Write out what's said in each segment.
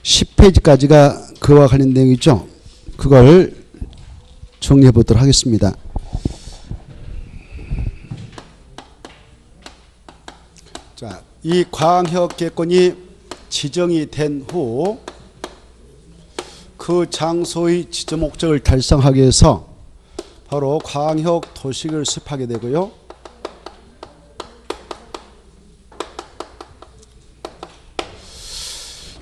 10페이지까지가 그와 관련 내용이죠. 그걸 정리해 보도록 하겠습니다. 자, 이 광역계권이 지정이 된 후 그 장소의 지정 목적을 달성하기 위해서 바로 광역 도시를 수립하게 되고요.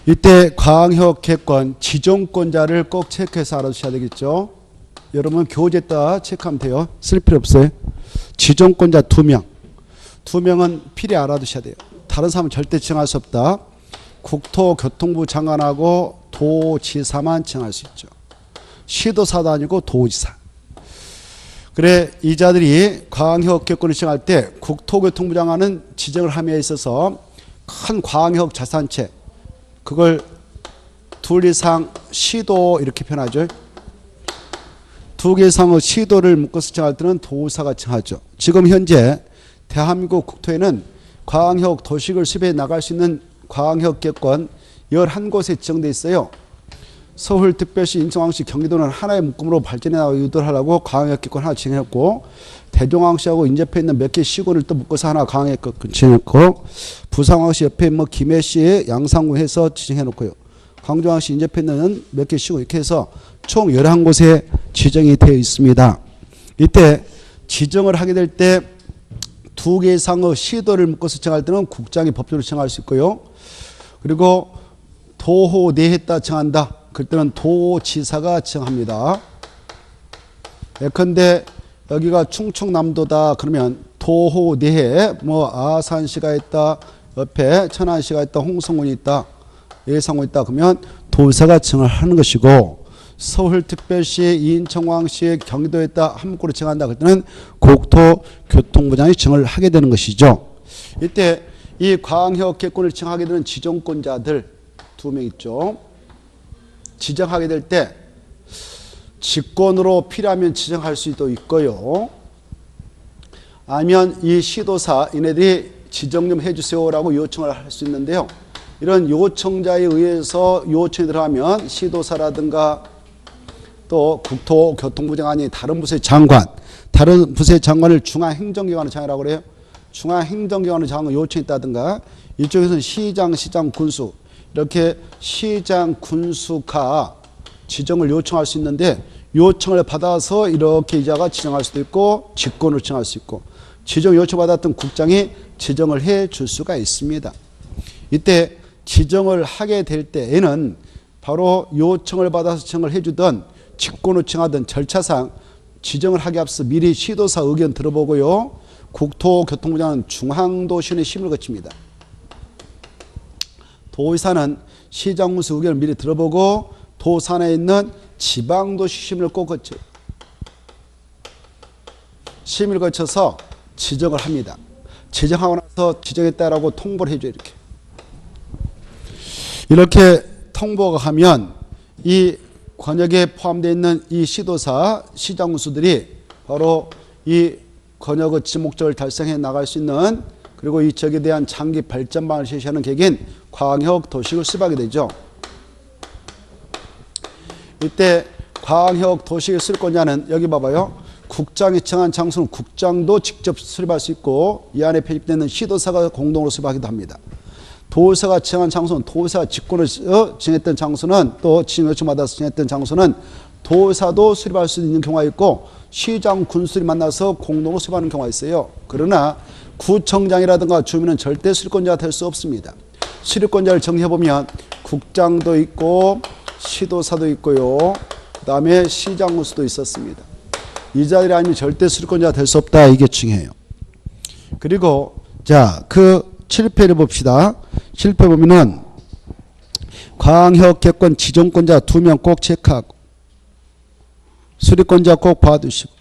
이때 광역계권 지정권자를 꼭 체크해서 알아두셔야 되겠죠. 여러분 교재에다 체크하면 돼요. 쓸 필요 없어요. 지정권자 2명. 2명은 필히 알아두셔야 돼요. 다른 사람은 절대 지정할 수 없다. 국토교통부 장관하고 도지사만 지정할 수 있죠. 시도사도 아니고 도지사. 그래 이 자들이 광역계권을 지정할 때 국토교통부 장관은 지정을 함에 있어서 큰 광역 자산체 그걸 둘 이상 시도 이렇게 표현하죠. 2개 이상의 시도를 묶어서 정할 때는 도사가 정하죠. 지금 현재 대한민국 국토에는 광역 도시를 수립해 나갈 수 있는 광역계권 11곳에 지정되어 있어요. 서울특별시, 인천광역시, 경기도는 하나의 묶음으로 발전해 나가고 유도를 하려고 광역계권 하나 지정했고, 대종광역시하고 인접해 있는 몇 개 시군을 또 묶어서 하나 광역계권 지정했고, 부산광역시 옆에 뭐 김해시, 양산구 해서 지정해 놓고요. 광주광역시 인접해 있는 몇 개 시군 이렇게 해서 총 11곳에 지정이 되어 있습니다. 이때 지정을 하게 될 때 2개 이상의 시도를 묶어서 정할 때는 국장이 법적으로 정할 수 있고요. 그리고 도호 내에 따라 정한다. 그때는 도지사가 정합니다. 예컨대 여기가 충청남도다 그러면 도호 내에 뭐 아산시가 있다, 옆에 천안시가 있다, 홍성군이 있다, 예산군이 있다 그러면 도지사가 정을 하는 것이고, 서울특별시, 인천광역시, 경기도에 있다 한 묶으로 정한다 그때는 국토교통부장이 정을 하게 되는 것이죠. 이때 이 광역계권을 정하게 되는 지정권자들 2명 있죠. 지정하게 될 때 직권으로 필요하면 지정할 수도 있고요. 아니면 이 시도사 얘네들이 지정 좀 해주세요라고 요청을 할 수 있는데요. 이런 요청자에 의해서 요청이 들어가면 시도사라든가 또 국토교통부 장관이 다른 부서의 장관, 다른 부서의 장관을 중앙행정기관의 장이라고 그래요. 중앙행정기관의 장관 요청이 있다든가, 이쪽에서는 시장, 군수 이렇게 시장, 군수가 지정을 요청할 수 있는데, 요청을 받아서 이렇게 이자가 지정할 수도 있고 직권으로 지정할 수 있고, 지정 요청받았던 국장이 지정을 해 줄 수가 있습니다. 이때 지정을 하게 될 때에는 바로 요청을 받아서 지정을 해주던 직권으로 지정하던 절차상 지정을 하기 앞서 미리 시도사 의견 들어보고요. 국토교통부장은 중앙도시의 심의를 거칩니다. 도의사는 시장군수 의견을 미리 들어보고 도산에 있는 지방도시 심의를 꼭 거쳐요. 심의를 거쳐서 지정을 합니다. 지정하고 나서 지정했다라고 통보를 해줘요. 이렇게 통보가 하면 이 권역에 포함되어 있는 이 시도사, 시장군수들이 바로 이 권역의 지목적을 달성해 나갈 수 있는, 그리고 이 지역에 대한 장기 발전망을 제시하는 계획인 광역 도시를 수립하게 되죠. 이때 광역 도시 수립권자는 여기 봐봐요. 국장이 정한 장소는 국장도 직접 수립할 수 있고, 이 안에 편입되는 시도사가 공동으로 수립하기도 합니다. 도지사가 정한 장소는 도지사가 직권을 정했던 장소는, 또 지정 요청받아서 정했던 장소는 도지사도 수립할 수 있는 경우가 있고, 시장, 군수들이 만나서 공동으로 수립하는 경우가 있어요. 그러나 구청장이라든가 주민은 절대 수립권자가 될 수 없습니다. 수립권자를 정해보면 국장도 있고 시도사도 있고요. 그 다음에 시장, 군수도 있었습니다. 이 자들이 아니면 절대 수립권자가 될 수 없다. 이게 중요해요. 그리고 자, 그 7페이지를 봅시다. 7페이지 보면은 광역계권 지정권자 2명 꼭 체크하고, 수립권자 꼭 봐두시고,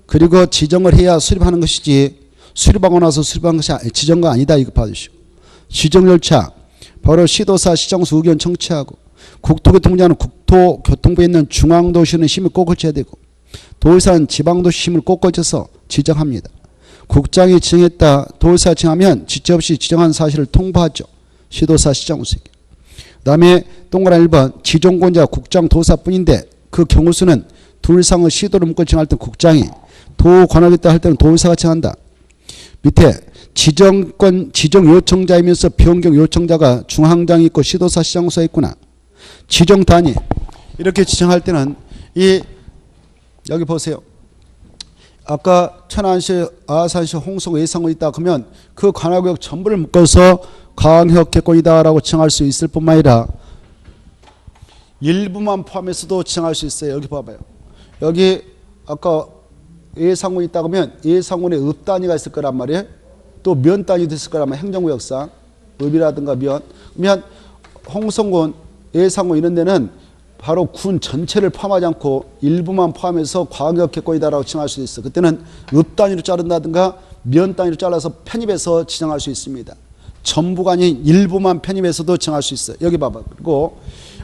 그리고 지정을 해야 수립하는 것이지 수립하고 나서 수립한 것이 지정가 아니다. 이거 봐두시고, 지정 절차 바로 시도사, 시장수 의견 청취하고, 국토교통부장은 국토교통부에 있는 중앙도시는 심의 꼭 거쳐야 되고, 도의사는 지방도시 심을 꼭 거쳐서 지정합니다. 국장이 지정했다, 도의사가 지정하면 지체 없이 지정한 사실을 통보하죠. 시도사, 시장수에게. 다음에 동그라미 1번 지정권자 국장 도사뿐인데 그 경우 수는 둘 이상의 시도를 묶어 정할 때 국장이 도 권한이 있다 할 때는 도의사가 정한다. 밑에 지정 요청자이면서 변경 요청자가 중앙장이 있고 시도사 시장소가 있구나. 지정 단위 이렇게 지정할 때는 이 여기 보세요. 아까 천안시, 아산시, 홍성, 예산군이 있다 그러면 그 관할구역 전부를 묶어서 광역개권이다라고 지정할 수 있을 뿐만 아니라 일부만 포함해서도 지정할 수 있어요. 여기 봐봐요. 여기 아까 예산군이 있다 그러면 예산군에 읍 단위가 있을 거란 말이에요. 또 면 단위도 있을 거란 말이에요. 행정구역상 읍이라든가 면. 그러면 홍성군, 예산군 이런 데는 바로 군 전체를 포함하지 않고 일부만 포함해서 광역개권이다라고 지정할 수 있어. 그때는 읍 단위로 자른다든가 면 단위로 잘라서 편입해서 지정할 수 있습니다. 전부가 아닌 일부만 편입해서도 지정할 수 있어요. 여기 봐봐. 그리고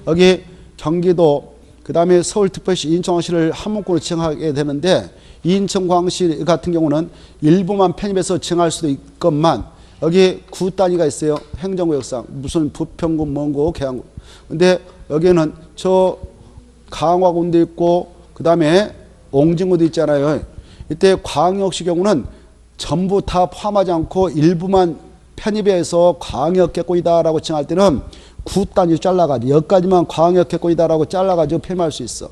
여기 경기도 그 다음에 서울특별시, 인천광역시를 한 문구로 지정하게 되는데 인천광역시 같은 경우는 일부만 편입해서 지정할 수도 있건만 여기 구 단위가 있어요. 행정구역상 무슨 부평군, 먼구, 계양군. 근데 여기는 저 강화군도 있고 그 다음에 옹진군도 있잖아요. 이때 광역시 경우는 전부 다 포함하지 않고 일부만 편입해서 광역개권이다라고 지정할 때는 구 단위로 잘라가지고 여기까지만 광역개권이다라고 잘라가지고 편입할 수 있어.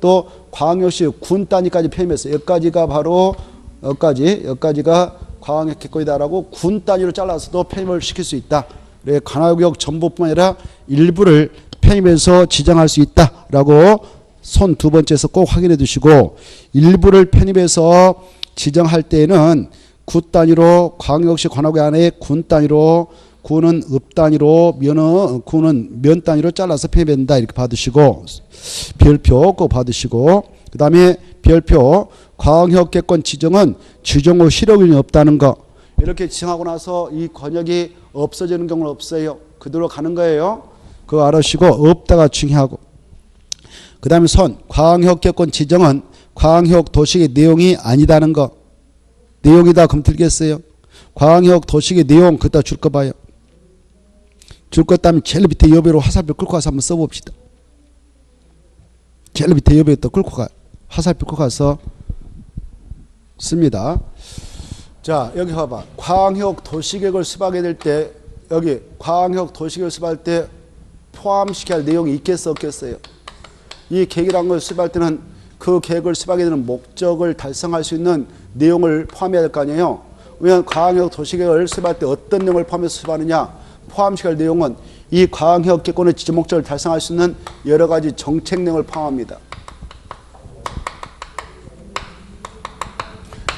또 광역시 군 단위까지 편입해서 여기까지가 바로 여기까지가 광역개권이다라고 군 단위로 잘라서도 편입을 시킬 수 있다. 그래 관할구역 전부뿐만 아니라 일부를 편입해서 지정할 수 있다라고 손 두 번째에서 꼭 확인해 두시고 일부를 편입해서 지정할 때에는 구 단위로 광역시 관할구역 안에 군 단위로 구는 읍 단위로 구는 면 단위로 잘라서 편입된다 이렇게 받으시고 별표 꼭 받으시고 그 다음에 별표 광역개권 지정은 지정 후 실효균이 없다는 거 이렇게 지정하고 나서 이 권역이 없어지는 경우는 없어요. 그대로 가는 거예요. 그거 알아주시고 없다가 중요하고 그 다음에 선 광역개권 지정은 광역도시의 내용이 아니다는 거 내용이다 그럼 들겠어요. 광역도시의 내용 그다 줄 거 봐요. 줄 것 따면 제일 밑에 여배로 화살표 끌고 가서 한번 써봅시다. 제일 밑에 여배로 또 끌고 가 화살표 끌고 가서 씁니다. 자 여기 봐봐. 광역도시계획을 수립하게 될 때 여기 광역도시계획을 수립할 때 포함시켜야 할 내용이 있겠어 없겠어요? 이 계획이라는 걸 수립할 때는 그 계획을 수립하게 되는 목적을 달성할 수 있는 내용을 포함해야 될 거 아니에요. 왜냐하면 광역도시계획을 수립할 때 어떤 내용을 포함해서 수립하느냐 포함시켜야 할 내용은 이 광역개권의 지정 목적을 달성할 수 있는 여러 가지 정책 내용을 포함합니다.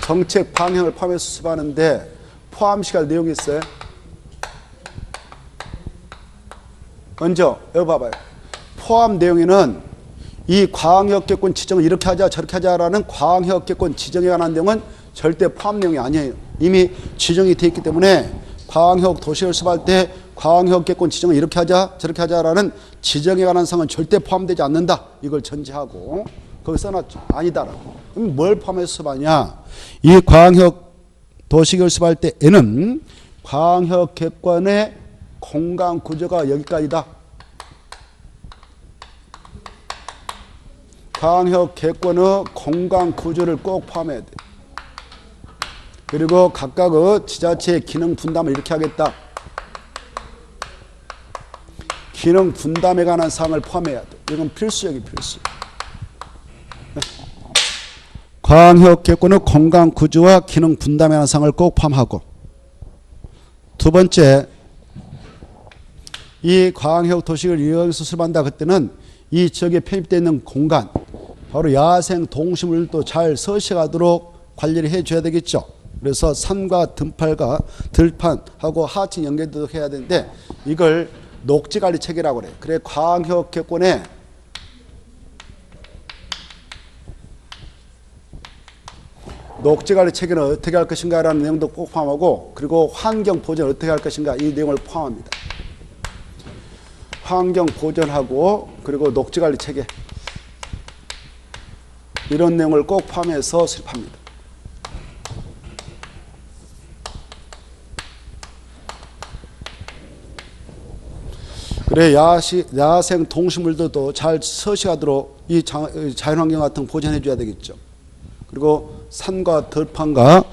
정책 방향을 포함해서 수립하는데 포함시켜야 할 내용이 있어요. 먼저 여기 봐봐요. 포함 내용에는 이 광역개권 지정을 이렇게 하자 저렇게 하자라는 광역개권 지정에 관한 내용은 절대 포함 내용이 아니에요. 이미 지정이 되어 있기 때문에 광역도시를 수립할 때 광역개권 지정을 이렇게 하자 저렇게 하자라는 지정에 관한 사항은 절대 포함되지 않는다. 이걸 전제하고 거기 써놨죠. 아니다라고. 그럼 뭘 포함해서 수립하냐. 이 광역도시계획을 수립할 때에는 광역개권의 공간구조가 여기까지다. 광역개권의 공간구조를 꼭 포함해야 돼. 그리고 각각의 지자체의 기능 분담을 이렇게 하겠다. 기능 분담에 관한 사항을 포함해야 돼. 이건 필수적인 필수. 광역개권의 공간구조와 기능 분담에 관한 사항을 꼭 포함하고 두 번째 이 광역도시를 여기서 수립한다. 그때는 이 지역에 편입되어 있는 공간 바로 야생 동식물도 잘 서식하도록 관리를 해줘야 되겠죠. 그래서 산과 들판하고 하층 연계도 해야 되는데 이걸 녹지관리 체계라고 그래. 그래 광역개권에 녹지관리 체계는 어떻게 할 것인가 라는 내용도 꼭 포함하고 그리고 환경보전을 어떻게 할 것인가 이 내용을 포함합니다. 환경보전하고 그리고 녹지관리 체계 이런 내용을 꼭 포함해서 수립합니다. 그래 야생 동식물들도 잘 서식하도록 이 자연환경 같은 거 보존해 줘야 되겠죠. 그리고 산과 들판과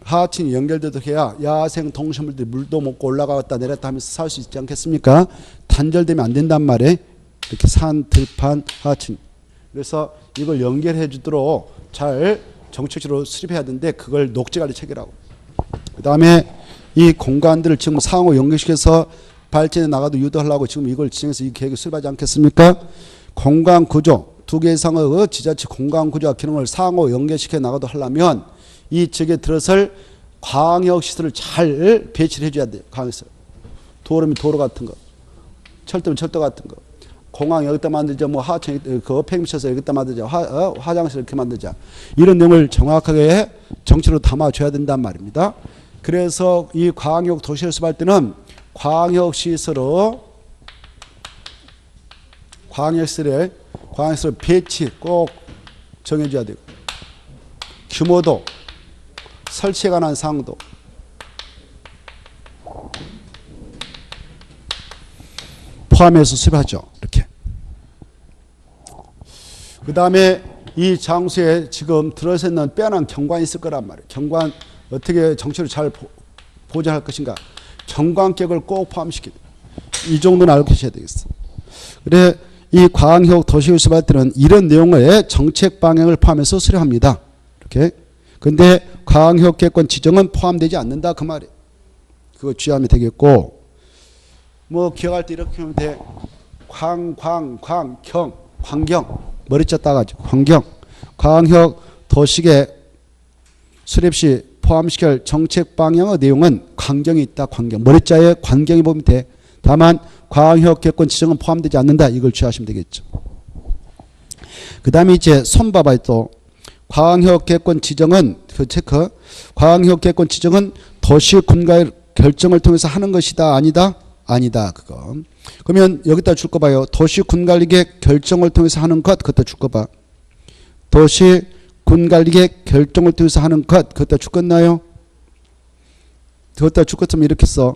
하천이 연결되도록 해야 야생 동식물들이 물도 먹고 올라갔다 내렸다 하면서 살 수 있지 않겠습니까? 단절되면 안 된단 말이에요. 이렇게 산, 들판, 하천. 그래서 이걸 연결해 주도록 잘 정책적으로 수립해야 되는데 그걸 녹지관리 체계라고. 그 다음에 이 공간들을 지금 상호 연결시켜서 발전해 나가도 유도하려고 지금 이걸 진행해서 이 계획을 수립하지 않겠습니까? 공간 구조, 2개 이상의 지자체 공간 구조와 기능을 상호 연결시켜 나가도 하려면 이 지역에 들어설 광역시설을 잘 배치를 해줘야 돼요. 광역시설. 도로면 도로 같은 거, 철도면 철도 같은 거, 공항 여기다 만들자, 뭐 하천 그 폐기시설 여기다 만들자, 화장실 이렇게 만들자. 이런 내용을 정확하게 정치로 담아줘야 된단 말입니다. 그래서 이 광역 도시를 수립할 때는 광역시설의 배치 꼭 정해줘야 되고, 규모도, 설치에 관한 사항도, 포함해서 수립하죠. 이렇게. 그 다음에 이 장소에 지금 들어서 있는 빼어난 경관이 있을 거란 말이에요. 경관 어떻게 정치를 잘 보존할 것인가. 경관격을 꼭 포함시키고 이 정도는 알고 계셔야 되겠어. 그래 이 광역 도시를 수립할 때는 이런 내용의 정책 방향을 포함해서 수립합니다. 이렇게. 근데 광역계권 지정은 포함되지 않는다 그 말이에요. 그거 주의하면 되겠고, 뭐 기억할 때 이렇게 하면 돼. 광경 머리자 따가지고 광경 광역 도시계 수립 시 포함시킬 정책 방향의 내용은 광경이 있다. 광경 머리자에 광경이 보면 돼. 다만 광역계권 지정은 포함되지 않는다. 이걸 주의하시면 되겠죠. 그 다음에 이제 손 봐봐요. 또 광역계권 지정은 그 체크. 광역계권 지정은 도시 군가의 결정을 통해서 하는 것이다. 아니다. 아니다. 그거. 그러면 여기다 줄 거 봐요. 도시 군관리계 결정을 통해서 하는 것. 그것다 줄 거 봐. 도시 군관리계 결정을 통해서 하는 것. 그것다 줄 거나요? 그것다 줄 것처럼 이렇게 써.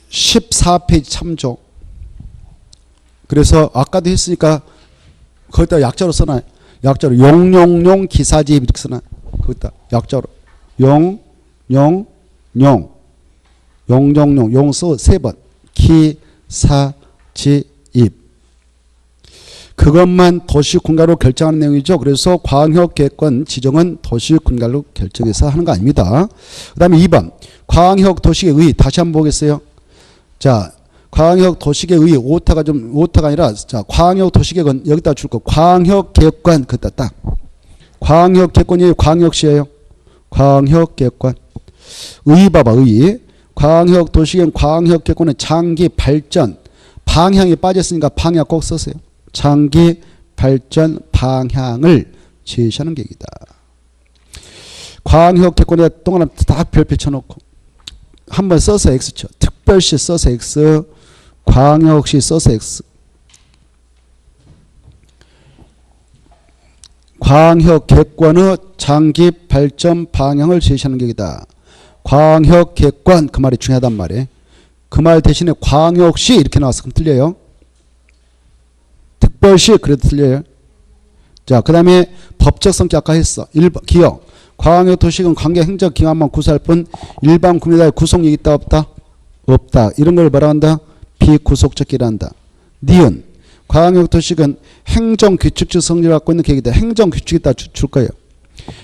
(14페이지) 참조. 그래서 아까도 했으니까 거기다 약자로 써놔요. 약자로 용용용 기사지입 이렇게 써놔요. 거기다 약자로 용용용 용용용 용서 3번 기사지입. 그것만 도시군가로 결정하는 내용이죠. 그래서 광역계권 지정은 도시군가로 결정해서 하는 거 아닙니다. 그 다음에 2번 광역도시계의. 다시 한번 보겠어요. 자, 광역도시계의 오타가 아니라, 자, 광역도시계권 여기다 줄 거. 광역계권 그다 딱. 광역계권이 광역시예요. 광역계권. 의 봐봐. 의. 광역도시계권 광역계권의 장기 발전 방향이 빠졌으니까 방향 꼭 쓰세요. 장기 발전 방향을 제시하는 계획이다. 광역계권에 동그라미 다 별표 쳐놓고 한번 써서 X쳐. 특별시 써서 X. 광역시 써서 X. 광역계권의 장기 발전 방향을 제시하는 계획이다. 광역계권 그 말이 중요하단 말이에요. 그 말 대신에 광역시 이렇게 나와서 그럼 틀려요. 특별시 그래도 틀려요. 자, 그 다음에 법적 성격 아까 했어. 1번 기억. 광역도시는 관계행정기관만 구성할 뿐 일반 국민의 구속력이 있다 없다? 없다. 이런 걸 뭐라 한다? 비구속적이라 한다. 니은. 광역도시는 행정규칙적 성질을 갖고 있는 계획이다. 행정규칙이 다 줄 거예요.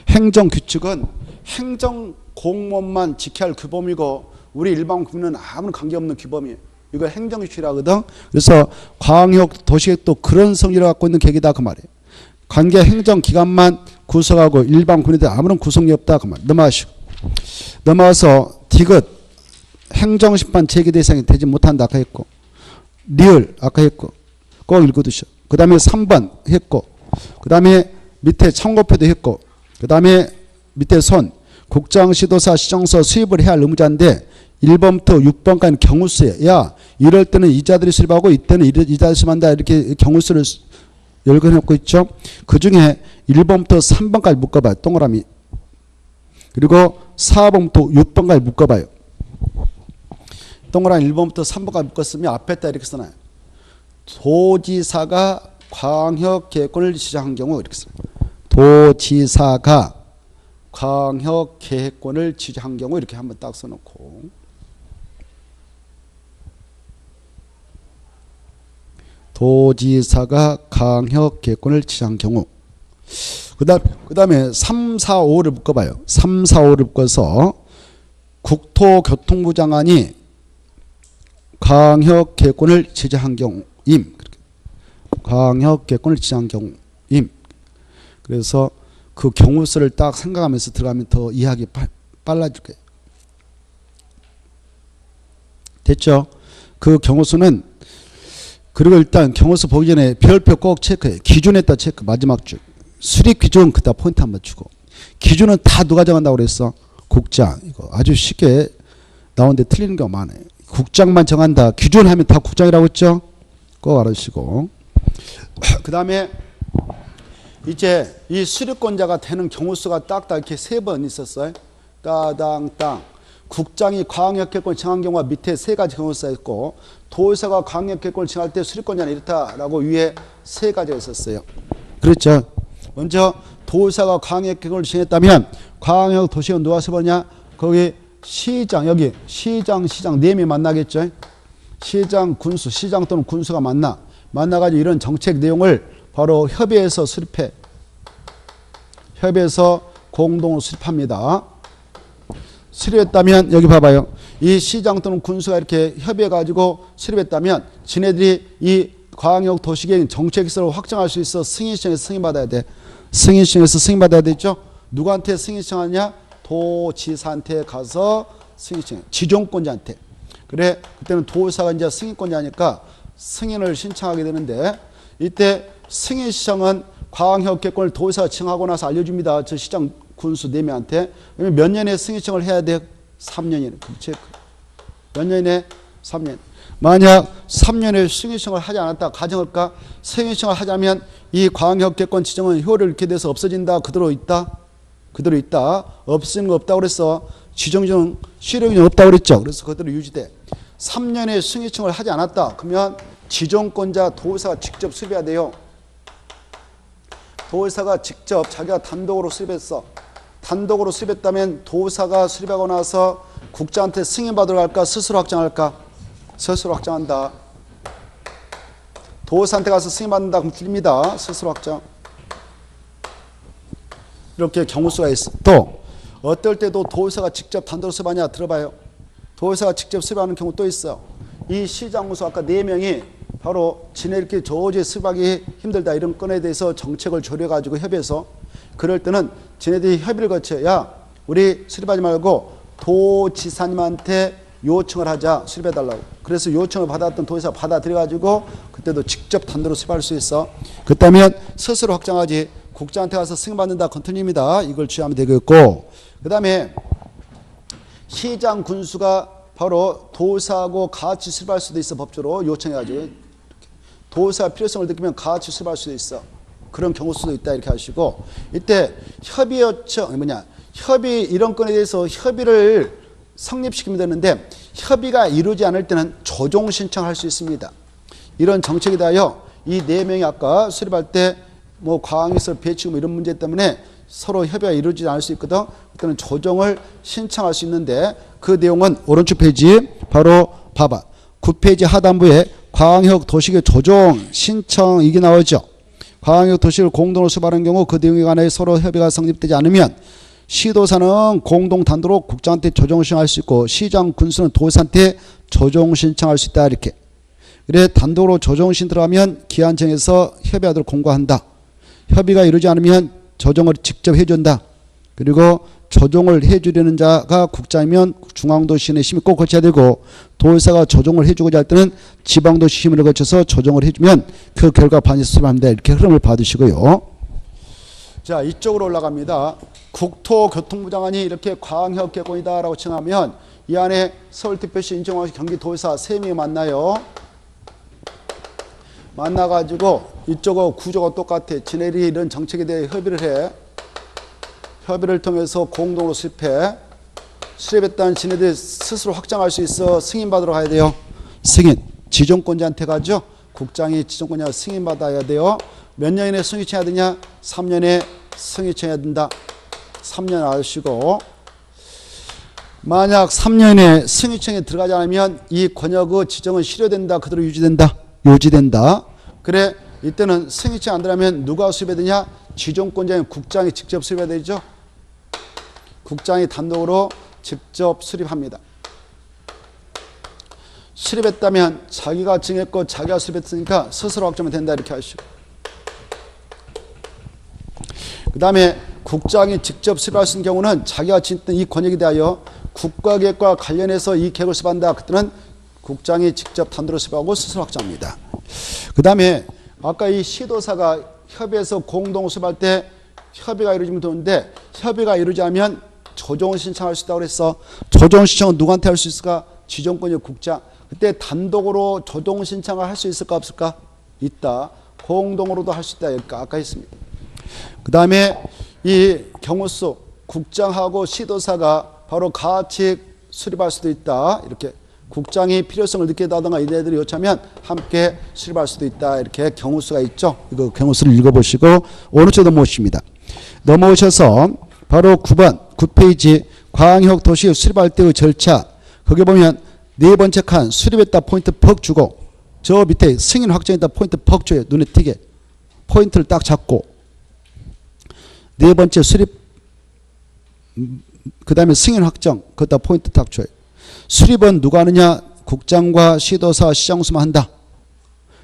행정규칙은 행정공무원만 지켜야 할 규범이고 우리 일반 국민은 아무런 관계없는 규범이에요. 이걸 행정규칙이라거든. 그래서 광역도시도 그런 성질을 갖고 있는 계획이다 그 말이에요. 관계 행정기관만 구성하고 일반 국민들 아무런 구성이 없다 그 말. 넘어가시고. 넘어가서 디귿 행정심판 제기 대상이 되지 못한다 아까 했고, 리을 아까 했고 꼭 읽어두셔. 그 다음에 3번 했고, 그 다음에 밑에 청구표도 했고, 그 다음에 밑에 손 국장시도사 시정서 수입을 해야 할 의무자인데 1번부터 6번까지는 경우수예요. 야 이럴 때는 이자들이 수립하고 이때는 이자들이 수립한다 이렇게 경우수를 10개 해놓고 있죠. 그 중에 1번부터 3번까지 묶어봐요. 동그라미. 그리고 4번부터 6번까지 묶어봐요. 동그라미 1번부터 3번까지 묶었으면 앞에다 이렇게 써놔요. 도지사가 광역계획권을 지정한 경우 이렇게 써요. 도지사가 광역계획권을 지정한 경우 이렇게 한번 딱 써놓고, 도지사가 광역계획권을 지정한 경우, 그 다음에 3, 4, 5를 묶어봐요. 3, 4, 5를 묶어서 국토교통부 장관이 광역계획권을 지정한 경우임. 광역계획권을 지정한 경우임. 그래서 그 경우수를 딱 생각하면서 들어가면 더 이해하기 빨라질 거예요. 됐죠? 그 경우수는, 그리고 일단 경우수 보기 전에 별표 꼭 체크해요. 기준에다 체크. 마지막 줄. 수립 기준 그다 포인트 한번 주고. 기준은 다 누가 정한다고 그랬어? 국장. 이거 아주 쉽게 나오는데 틀리는 경우가 많아요. 국장만 정한다. 기준 하면 다 국장이라고 했죠? 꼭 알아주시고. 그 다음에 이제 이 수립권자가 되는 경우수가 딱딱 이렇게 3번 있었어요. 따당땅. 국장이 광역계획권 정한 경우가 밑에 3가지 경우수가 있고, 도의사가 광역계획권을 정할 때 수립권자는 이렇다라고 위에 3가지가 있었어요. 그렇죠? 먼저 도의사가 광역계획권을 정했다면 광역도시가 누가 서버냐? 거기 시장, 여기 시장 4명이 만나겠죠? 시장, 군수, 시장 또는 군수가 만나가지고 이런 정책 내용을 바로 협의해서 수립해. 협의해서 공동으로 수립합니다. 수립했다면 여기 봐봐요. 이 시장 또는 군수가 이렇게 협의해가지고 수립했다면 지네들이 이 광역도시계획 정책서를 확정할 수 있어 승인시청에서 승인받아야 돼. 승인시청에서 승인받아야 되죠. 누구한테 승인시청하냐? 도지사한테 가서 승인시청. 지정권자한테. 그래, 그때는 도지사가 이제 승인권자니까 승인을 신청하게 되는데, 이때 승인시청은 광역계획권을 도지사가 정하고 나서 알려줍니다. 저 시장 군수 4명한테. 몇 년에 승인청을 해야 돼? 3년이네. 그렇지? 몇 년에? 3년. 만약 3년에 승인청을 하지 않았다 가정할까? 승인청을 하자면 이 광역계획권 지정은 효력을 잃게 돼서 없어진다. 그대로 있다? 그대로 있다. 없으는 거 없다고 그랬어. 지정중 실효력이 없다고 그랬죠. 그래서 그대로 유지돼. 3년에 승인청을 하지 않았다. 그러면 지정권자 도의사가 직접 수립해야 돼요. 도의사가 직접 자기가 단독으로 수립했어. 단독으로 수립했다면 도의사가 수립하고 나서 국장한테 승인받으러 갈까? 스스로 확정할까? 스스로 확정한다. 도의사한테 가서 승인받는다. 그럼 틀립니다. 스스로 확정. 이렇게 경우수가 있어. 또 어떨 때도 도의사가 직접 단독으로 수립하냐? 들어봐요. 도의사가 직접 수립하는 경우 또 있어요. 이 시장군수 아까 4명이 바로 지네 이렇게 도저히 수립하기 힘들다 이런 건에 대해서 정책을 조려가지고 협의해서, 그럴 때는 지네들이 협의를 거쳐야 우리 수립하지 말고 도지사님한테 요청을 하자. 수립해달라고. 그래서 요청을 받았던 도지사가 받아들여가지고 그때도 직접 단독으로 수립할 수 있어. 그렇다면 스스로 확정하지. 국장한테 가서 승인받는다. 그건 틀립니다. 이걸 주의하면 되겠고, 그 다음에 시장 군수가 바로 도의사하고 같이 수립할 수도 있어. 법적으로 요청해가지고. 도의사가 필요성을 느끼면 같이 수립할 수도 있어. 그런 경우 수도 있다. 이렇게 하시고, 이때 협의 요청, 협의 이런 건에 대해서 협의를 성립시키면 되는데, 협의가 이루어지지 않을 때는 조정 신청할 수 있습니다. 이런 정책에 대하여 이 4명이 아까 수립할 때 뭐 과학시설 배치고 뭐 이런 문제 때문에 서로 협의가 이루어지지 않을 수 있거든. 그때는 조정을 신청할 수 있는데, 그 내용은 오른쪽 페이지 바로 봐봐. 9페이지 하단부에 광역도시계획 조정 신청 이게 나오죠. 광역도시를 공동으로 수립하는 경우 그 내용에 관해 서로 협의가 성립되지 않으면 시도사는 공동 단독으로 국장한테 조정 신청할 수 있고, 시장 군수는 도지사한테 조정 신청할 수 있다. 이렇게. 그래, 단독으로 조정 신청 들어가면 기한 정해서 협의하도록 공고한다. 협의가 이루지 않으면 조정을 직접 해준다. 그리고 조정을 해주려는 자가 국장이면 중앙도시의 심의 꼭 거쳐야 되고, 도의사가 조정을 해주고자 할 때는 지방도시 심의를 거쳐서 조정을 해주면 그 결과 반드시 수립합니다. 이렇게 흐름을 받으시고요. 자, 이쪽으로 올라갑니다. 국토교통부 장관이 이렇게 광역계획권이다라고 칭하면 이 안에 서울특별시, 인천광역시, 경기도의사 3명이 만나요. 만나가지고 이쪽하고 구조가 똑같아. 지네들이 이런 정책에 대해 협의를 해. 협의를 통해서 공동으로 수립해. 수립했다는 지네들이 스스로 확정할 수 있어. 승인받으러 가야 돼요. 승인. 지정권자한테 가죠. 국장이 지정권자 승인받아야 돼요. 몇 년 이내에 승인청해야 되냐? 3년에 승인청해야 된다. 3년 아시고, 만약 3년에 승인청에 들어가지 않으면 이 권역의 지정은 실효된다. 그대로 유지된다. 유지된다. 그래, 이때는 승인청 안 들어가면 누가 수립해야 되냐? 지정권자인 국장이 직접 수립해야 되죠. 국장이 단독으로 직접 수립합니다. 수립했다면 자기가 증했고 자기가 수립했으니까 스스로 확정하면 된다. 이렇게 하시고, 그 다음에 국장이 직접 수립할 수 있는 경우는 자기가 지냈던 이 권역에 대하여 국가계획과 관련해서 이 계획을 수립한다. 그때는 국장이 직접 단독으로 수립하고 스스로 확정합니다. 그 다음에 아까 이 시도사가 협의해서 공동 수립할 때 협의가 이루어지면 되는데, 협의가 이루어지면 조정 신청할 수 있다고 그랬어. 조정 신청은 누구한테 할 수 있을까? 지정권의 국장. 그때 단독으로 조정 신청을 할 수 있을까 없을까? 있다. 공동으로도 할 수 있다. 여기가 아까 했습니다. 그 다음에 이 경우수 국장하고 시도사가 바로 같이 수립할 수도 있다. 이렇게 국장이 필요성을 느끼다든가 이네들이 요청하면 함께 수립할 수도 있다. 이렇게 경우수가 있죠. 이거 경우수를 읽어보시고 오른쪽도 모십니다. 넘어오셔서 바로 9번 9페이지 광역도시 수립할 때의 절차, 거기 보면 네 번째 칸 수립했다 포인트 퍽 주고, 저 밑에 승인 확정했다 포인트 퍽 줘요. 눈에 띄게 포인트를 딱 잡고, 네 번째 수립, 그 다음에 승인 확정, 거기다 포인트 딱 줘요. 수립은 누가 하느냐? 국장과 시도사, 시장수만 한다.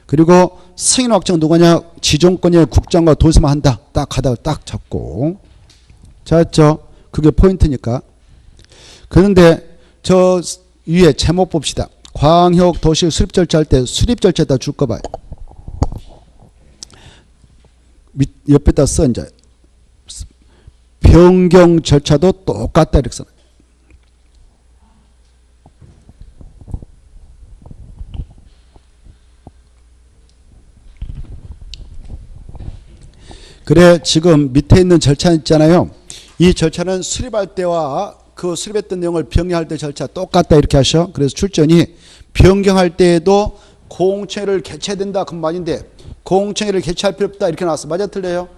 그리고 승인 확정 누구냐? 지정권의 국장과 도지사만 한다. 딱 가닥을 딱 잡고. 잘했죠? 그게 포인트니까. 그런데 저 위에 제목 봅시다. 광역도시 수립 절차 할 때 수립 절차에다 줄 거 봐요. 옆에다 써 이제. 변경 절차도 똑같다 이렇게 써요. 그래, 지금 밑에 있는 절차 있잖아요. 이 절차는 수립할 때와 그 수립했던 내용을 변경할 때 절차 똑같다 이렇게 하셔. 그래서 출전이 변경할 때에도 공청회를 개최해야 된다 그런 말인데, 공청회를 개최할 필요 없다 이렇게 나왔어. 맞아 틀려요?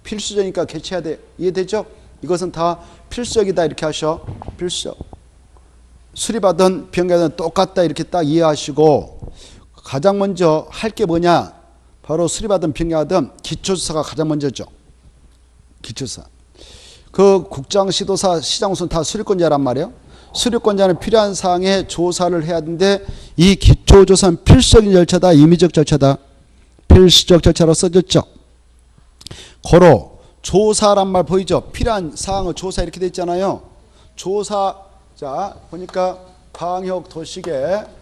필수적이니까 개최해야 돼. 이해되죠? 이것은 다 필수적이다 이렇게 하셔. 필수적. 수립하든 변경하든 똑같다 이렇게 딱 이해하시고, 가장 먼저 할 게 뭐냐? 바로 수립하든 변경하든 기초조사가 가장 먼저죠. 기초조사. 그 국장, 시도사, 시장수는 다 수립권자란 말이에요. 수립권자는 필요한 사항에 조사를 해야 하는데, 이 기초조사는 필수적인 절차다, 임의적 절차다. 필수적 절차로 써졌죠. 고로 조사란 말 보이죠? 필요한 사항을 조사 이렇게 돼 있잖아요. 조사, 자 보니까 광역도시계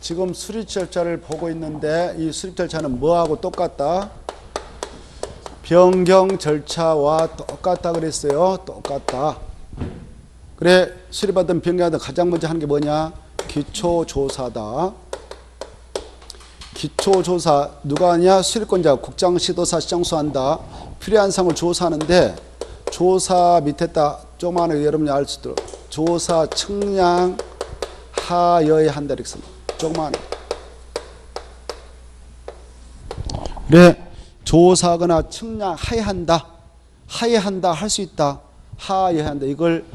지금 수립 절차를 보고 있는데, 이 수립 절차는 뭐하고 똑같다? 변경 절차와 똑같다 그랬어요. 똑같다. 그래, 수립하든 변경하든 가장 먼저 하는 게 뭐냐? 기초조사다. 기초조사 누가 하냐? 수립권자 국장, 시도사, 시장수 한다. 필요한 사항을 조사하는데, 조사 밑에다 조그마하게 여러분이 알 수 있도록 조사 측량 하여야 한다 이렇게 씁니다. 조그마하게. 그래, 조사하거나 측량하여야 한다. 하여야 한다. 할 수 있다. 하여야 한다. 이걸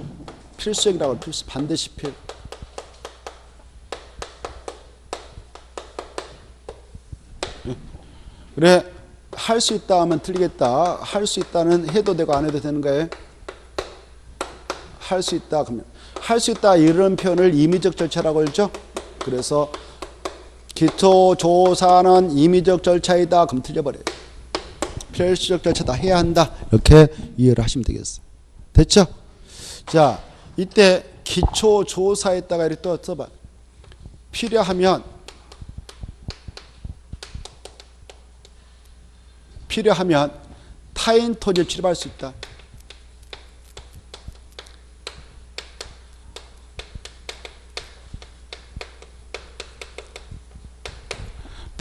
필수적이라고 필수, 반드시 필. 그래, 할 수 있다 하면 틀리겠다. 할 수 있다는 해도 되고 안 해도 되는 거예요. 할 수 있다 그러면 할 수 있다 이런 표현을 임의적 절차라고 했죠. 그래서 기초조사는 임의적 절차이다 그럼 틀려버려요. 필수적 절차다, 해야 한다 이렇게 이해를 하시면 되겠어요. 됐죠? 자, 이때 기초조사에다가 이렇게 또 써봐. 필요하면 타인 토지를 출입할 수 있다.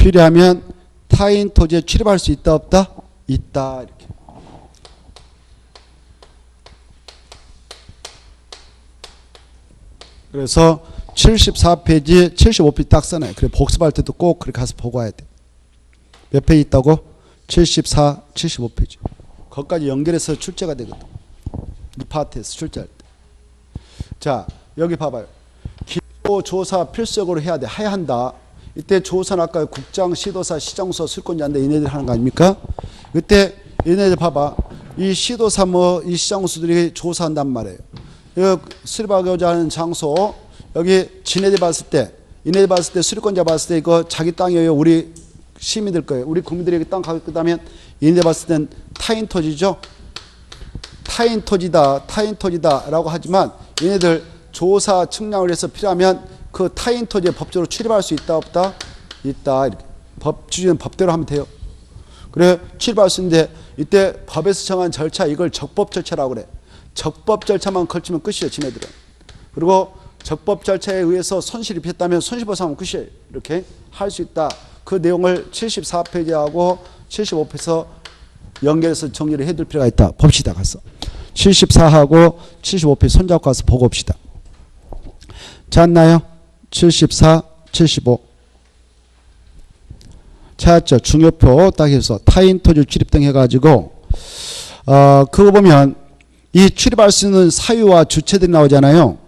필요하면 타인 토지에 출입할 수 있다 없다? 있다. 이렇게. 그래서 74페이지 75페이지 딱 써놔요. 그래 복습할 때도 꼭 그렇게 가서 보고 와야 돼. 몇 페이지 있다고? 74, 75페이지. 거기까지 연결해서 출제가 되거든. 이 파트에서 출제할 때. 자, 여기 봐봐요. 기초조사 필수적으로 해야 돼. 해야 한다. 이때 조사는 아까 국장, 시도사, 시장서, 술권자인데 얘네들이 하는 거 아닙니까? 그때 얘네들 봐봐. 이 시도사 이 시장수들이 조사한단 말이에요. 이 수립하고자 하는 장소, 여기 지네들 봤을 때, 이네들 봤을 때, 수리권자 봤을 때 이거 자기 땅이에요. 우리 시민들 거예요. 우리 국민들에게 땅 가겠다면 얘네들 봤을 땐 타인 토지죠. 타인 토지다, 타인 토지다라고 하지만 얘네들 조사 측량을 해서 필요하면 그 타인 토지에 법적으로 출입할 수 있다 없다? 있다. 이렇게. 법 주시는 법대로 하면 돼요. 그래 출입할 수 있는데 이때 법에서 정한 절차 이걸 적법 절차라고 그래. 적법 절차만 걸치면 끝이에요. 지네들은. 그리고 적법 절차에 의해서 손실 입혔다면 손실보상은 끝이에요. 이렇게 할 수 있다. 그 내용을 74페이지하고 75페이지에서 연결해서 정리를 해둘 필요가 있다. 봅시다. 가서 74하고 75페이지 손잡고 가서 보고 봅시다. 찾았나요? 74, 75 찾았죠? 중요표 딱 해서 타인 토지 출입 등 해가지고 그거 보면 이 출입할 수 있는 사유와 주체들이 나오잖아요.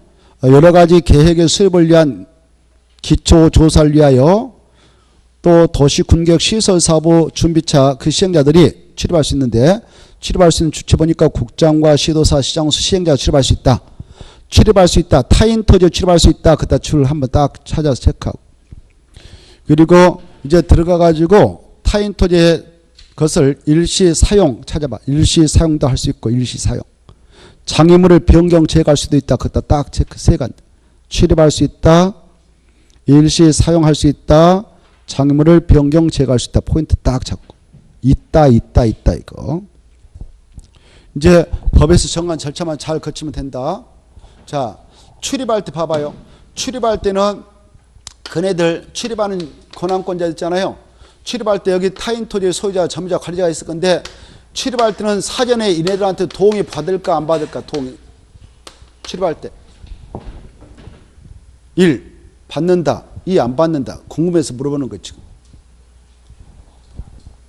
여러 가지 계획의 수립을 위한 기초 조사를 위하여 또 도시 군격 시설 사업 준비차 그 시행자들이 출입할 수 있는데 출입할 수 있는 주체 보니까 국장과 시도사, 시장수, 시행자가 출입할 수 있다. 출입할 수 있다. 타인 토지에 출입할 수 있다. 그다 줄 한번 딱 찾아서 체크하고. 그리고 이제 들어가 가지고 타인 토지의 것을 일시 사용 찾아봐. 일시 사용도 할 수 있고 일시 사용. 장애물을 변경 제거할 수도 있다. 그다 딱 체크 세 가지. 출입할 수 있다. 일시 사용할 수 있다. 장애물을 변경 제거할 수 있다. 포인트 딱 잡고. 있다 이거. 이제 법에서 정한 절차만 잘 거치면 된다. 자, 출입할 때 봐봐요. 출입할 때는 그네들 출입하는 권한권자 있잖아요. 출입할 때 여기 타인 토지의 소유자, 점유자, 관리자가 있을 건데 출입할 때는 사전에 이네들한테 동의 받을까 안 받을까 동의. 출입할 때 1. 받는다. 2. 안 받는다. 궁금해서 물어보는 거지.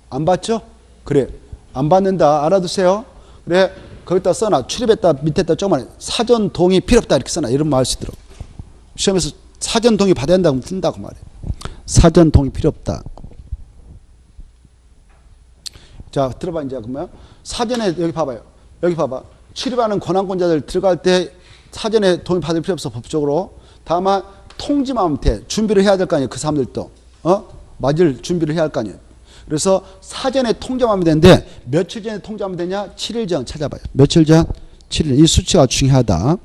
안 받죠? 그래. 안 받는다. 알아두세요. 그래. 거기다 써놔. 출입했다 밑에다 조금만 사전 동의 필요 없다 이렇게 써놔. 이런 말 쓰도록. 시험에서 사전 동의 받아야 한다고 쓴다고 말해. 사전 동의 필요 없다. 자, 들어봐 이제 그러면 사전에 여기 봐봐요. 여기 봐봐. 출입하는 권한권자들 들어갈 때 사전에 동의 받을 필요 없어 법적으로. 다만 통지만 하면 돼. 준비를 해야 될 거 아니에요. 그 사람들도. 맞을 준비를 해야 할 거 아니에요. 그래서 사전에 통지하면 되는데 며칠 전에 통지하면 되냐? 7일 전 찾아봐요. 며칠 전? 7일. 이 수치가 중요하다.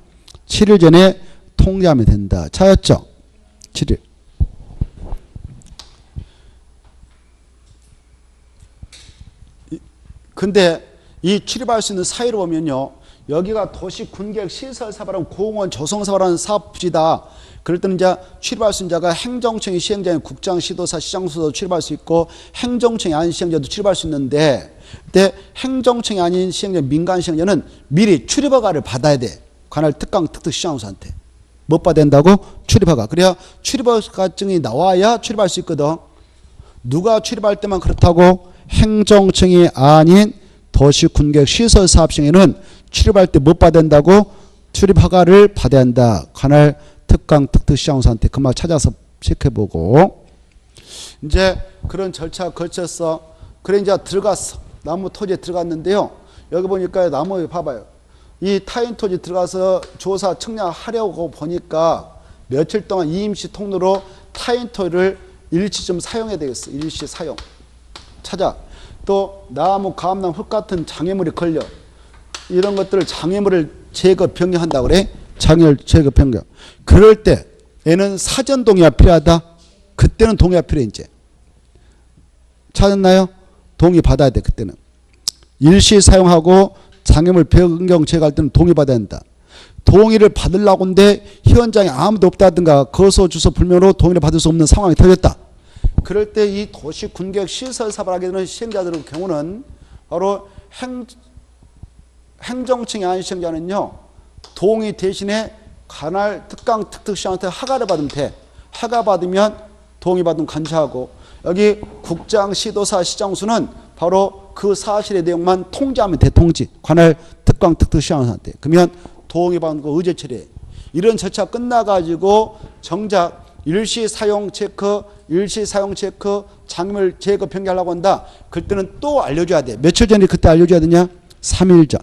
7일 전에 통지하면 된다. 찾았죠? 7일. 근데 이 출입할 수 있는 사유를 보면요. 여기가 도시 군계획 시설 사업하는 공원 조성 사업하는 사업지다. 그럴 때는 이제 출입할 수 있는 자가 행정청의 시행자인 국장, 시도사, 시장수도 출입할 수 있고 행정청이 아닌 시행자도 출입할 수 있는데 그때 행정청이 아닌 시행자, 민간 시행자는 미리 출입허가를 받아야 돼. 관할 특강, 특특 시장수한테. 못 받아야 된다고? 출입허가. 그래야 출입허가증이 나와야 출입할 수 있거든. 누가 출입할 때만 그렇다고? 행정청이 아닌 도시 군계획 시설 사업 시행에는 출입할 때 못 받아야 된다고? 출입허가를 받아야 한다. 관할 특강 특특 시장수한테 그 말 찾아서 체크해보고 이제 그런 절차 거쳤어. 그래 이제 들어갔어. 나무 토지에 들어갔는데요. 여기 보니까 나무 봐봐요. 이 타인 토지 들어가서 조사 측량하려고 보니까 며칠 동안 이임시 통로로 타인 토지를 일시 좀 사용해야 되겠어. 일시 사용. 찾아. 또 나무, 감나무, 흙 같은 장애물이 걸려. 이런 것들을 장애물을 제거 변경한다고 그래. 장애물 제거 변경. 그럴 때 얘는 사전 동의가 필요하다. 그때는 동의가 필요해 이제. 찾았나요? 동의 받아야 돼 그때는. 일시 사용하고 장애물 변경 제거할 때는 동의 받아야 한다. 동의를 받으려고 하는데 현장에 아무도 없다든가 거소 주소 불명으로 동의를 받을 수 없는 상황이 터졌다. 그럴 때 이 도시 군계획 시설 사업을 하게 되는 시행자들의 경우는 바로 행정청이 아닌 시행자는요, 동의 대신에 관할 특강 특특시장한테 허가를 받으면 돼. 허가 받으면 동의 받으면 간주하고, 여기 국장, 시도사, 시장수는 바로 그 사실의 내용만 통지하면 돼. 통지. 관할 특강 특특시장한테. 그러면 동의 받는 거 의제 처리해. 이런 절차 끝나가지고 정작 일시 사용 체크, 장애물 제거 변경하려고 한다. 그때는 또 알려줘야 돼. 며칠 전에 그때 알려줘야 되냐? 3일 전.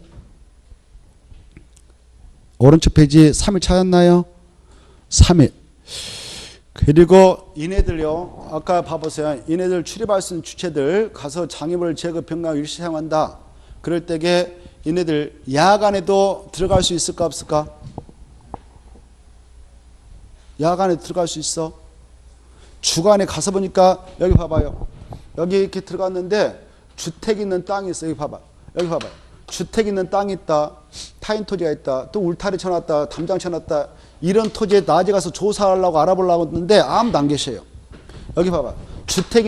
오른쪽 페이지 3일 찾았나요? 3일. 그리고 이네들요, 아까 봐보세요. 이네들 출입할 수 있는 주체들 가서 장애물 제거 변경 일시 사용한다. 그럴 때에 이네들 야간에도 들어갈 수 있을까 없을까? 야간에 들어갈 수 있어. 주간에 가서 보니까 여기 봐봐요. 여기 이렇게 들어갔는데 주택 있는 땅이 있어. 여기 봐봐. 여기 봐봐요. 주택 있는 땅이 있다. 타인 토지가 있다. 또 울타리 쳐놨다. 담장 쳐놨다. 이런 토지에 낮에 가서 조사하려고 알아보려고 했는데 아무도 안 계셔요. 여기 봐봐.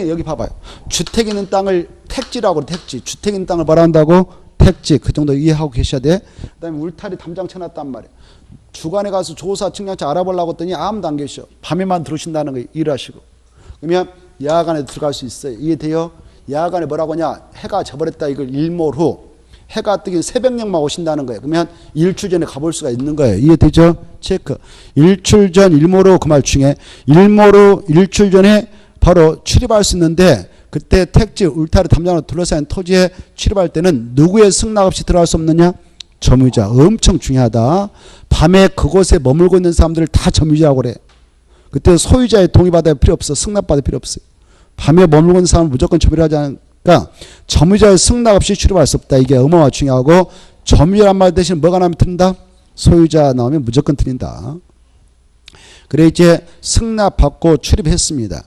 여기 봐봐요. 주택 있는 땅을 택지라고 그래. 택지. 주택 있는 땅을 뭐라 한다고? 택지. 그 정도 이해하고 계셔야 돼. 그 다음에 울타리 담장 쳐놨단 말이야. 주간에 가서 조사 측량차 알아보려고 했더니 아무도 안 계셔. 밤에만 들어오신다는 거 일하시고. 그러면 야간에 들어갈 수 있어요. 이해돼요? 야간에 뭐라고 하냐? 해가 져버렸다. 이걸 일몰 후. 해가 뜨긴 새벽녘만 오신다는 거예요. 그러면 일출 전에 가볼 수가 있는 거예요. 이해되죠? 체크. 일출 전 일몰 후 그 말 중에 일몰 후 일출 전에 바로 출입할 수 있는데 그때 택지 울타리 담장으로 둘러싸인 토지에 출입할 때는 누구의 승낙 없이 들어갈 수 없느냐? 점유자. 엄청 중요하다. 밤에 그곳에 머물고 있는 사람들을 다 점유자라고 그래. 그때 소유자의 동의받을 필요 없어. 승낙받을 필요 없어요. 밤에 머물고 있는 사람은 무조건 점유를 하지 않으니까 점유자의 승낙 없이 출입할 수 없다. 이게 어마어마 중요하고, 점유란 말 대신 뭐가 나오면 틀린다? 소유자 나오면 무조건 틀린다. 그래 이제 승낙받고 출입했습니다.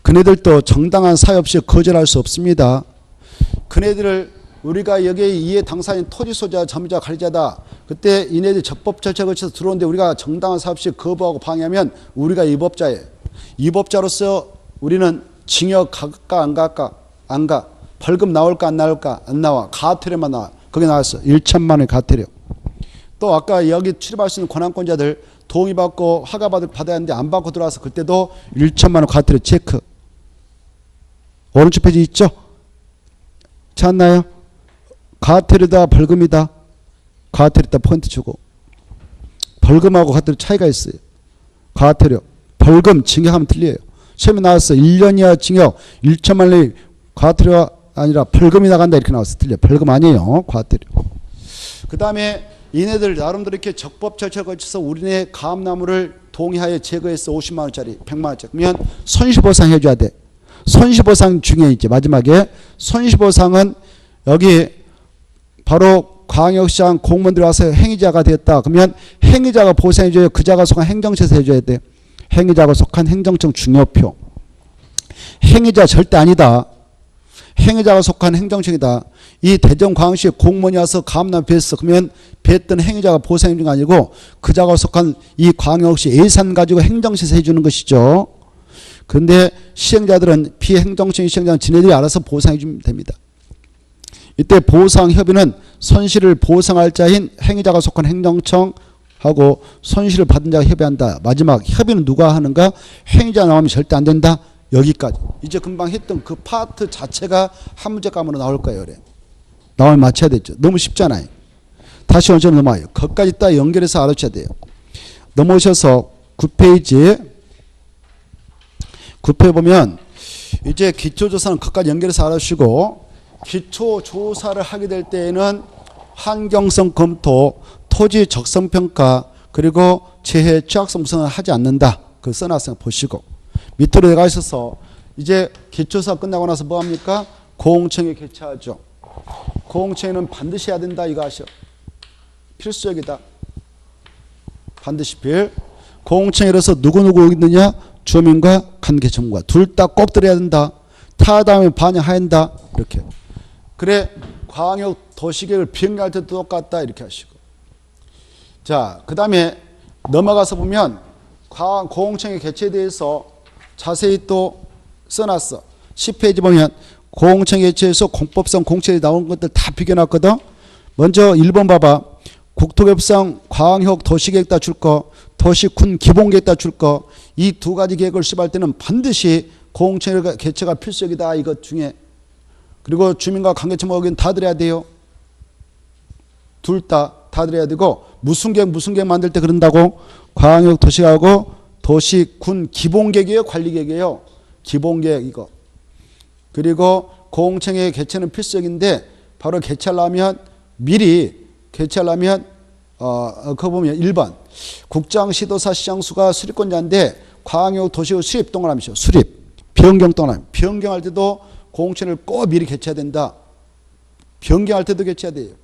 그네들도 정당한 사유 없이 거절할 수 없습니다. 그네들을 우리가 여기에 이해 당사인 토지 소유자, 점유자, 관리자다. 그때 이네들이 적법 절차 거쳐서 들어오는데 우리가 정당한 사유 없이 거부하고 방해하면 우리가 위법자예요. 위법자로서 우리는 징역 갈까 안 갈까? 안 가. 벌금 나올까 안 나올까? 안 나와. 가태료만 나와. 거기 나왔어. 1천만 원 가태료. 또 아까 여기 출입할 수 있는 권한권자들 동의받고 허가받아야 하는데 안 받고 들어와서 그때도 1천만 원 가태료 체크. 오른쪽 페이지 있죠? 찾나요? 가태료다 벌금이다. 가태료다 포인트 주고. 벌금하고 가태료 차이가 있어요. 가태료. 벌금 징역하면 틀려요. 시험에 나왔어. 1년 이하 징역 1천만 원이 가태료가 아니라 벌금이 나간다 이렇게 나왔어. 틀려. 벌금 아니에요. 가태료. 그 다음에 이네들 나름대로 이렇게 적법 절차를 거쳐서 우리네 감나무를 동의하에 제거해서 50만 원짜리 100만 원짜리 그러면 손실보상 해줘야 돼. 손실보상 중에 있지. 마지막에 손실보상은 여기 바로 광역시장 공무원들이 와서 행위자가 되었다. 그러면 행위자가 보상해줘요. 그자가 속한 행정처에서 해줘야 돼. 행위자가 속한 행정청 중요표. 행위자 절대 아니다. 행위자가 속한 행정청이다. 이 대전광역시 공무원이 와서 감나무 뱄어. 그러면 뱄던 행위자가 보상해 주는 게 아니고 그자가 속한 이 광역시 예산 가지고 행정시에서 해주는 것이죠. 그런데 시행자들은 비행정청 시행자는 지네들이 알아서 보상해 주면 됩니다. 이때 보상협의는 손실을 보상할 자인 행위자가 속한 행정청하고 손실을 받은 자가 협의한다. 마지막 협의는 누가 하는가? 행위자 나오면 절대 안 된다. 여기까지. 이제 금방 했던 그 파트 자체가 한 문제감으로 나올 거예요. 그래. 나오면 맞춰야 되죠. 너무 쉽잖아요. 다시 원점 넘어와요. 거기까지 딱 연결해서 알아셔야 돼요. 넘어오셔서 9페이지. 9페이지 보면 이제 기초조사는 거기까지 연결해서 알아주시고 기초조사를 하게 될 때에는 환경성 검토, 토지 적성평가 그리고 재해 취약성 분석을 하지 않는다. 그 써놨으니까 보시고 밑으로 내가셔서 이제 기초조사 끝나고 나서 뭐합니까? 공청회 개최하죠. 공청회는 반드시 해야 된다 이거 아시오? 필수적이다. 반드시 필. 공청회로서 누구누구 있느냐? 주민과 관계 전문가 둘 다 꼭 들어야 된다. 타 다음에 반영해야 한다. 이렇게. 그래 광역 도시계획을 변경할 때도 똑같다 이렇게 하시고. 자, 그 다음에 넘어가서 보면 공청회 개최에 대해서 자세히 또 써놨어. 10페이지 보면 공청 개최에서 공법상 공청에 나온 것들 다 비교해놨거든. 먼저 1번 봐봐. 국토개발상 광역 도시계획 줄 거, 도시군 기본계획 줄 거, 이 두 가지 계획을 수립할 때는 반드시 공청 개최가 필수적이다. 이것 중에. 그리고 주민과 관계청 의견 다 들어야 돼요. 둘 다 들어야 되고, 무슨 계획 만들 때 그런다고? 광역 도시하고 도시군 기본계획이에요, 관리계획이에요. 기본계획 이거. 그리고 공청회 개최는 필수적인데 바로 개최하려면 미리 개최하려면 그거 보면 1번 국장, 시도사, 시장수가 수립권자인데 광역 도시의 수립 동그라미죠. 수립. 변경 동그라미. 변경할 때도 공청회를 꼭 미리 개최해야 된다. 변경할 때도 개최해야 돼요.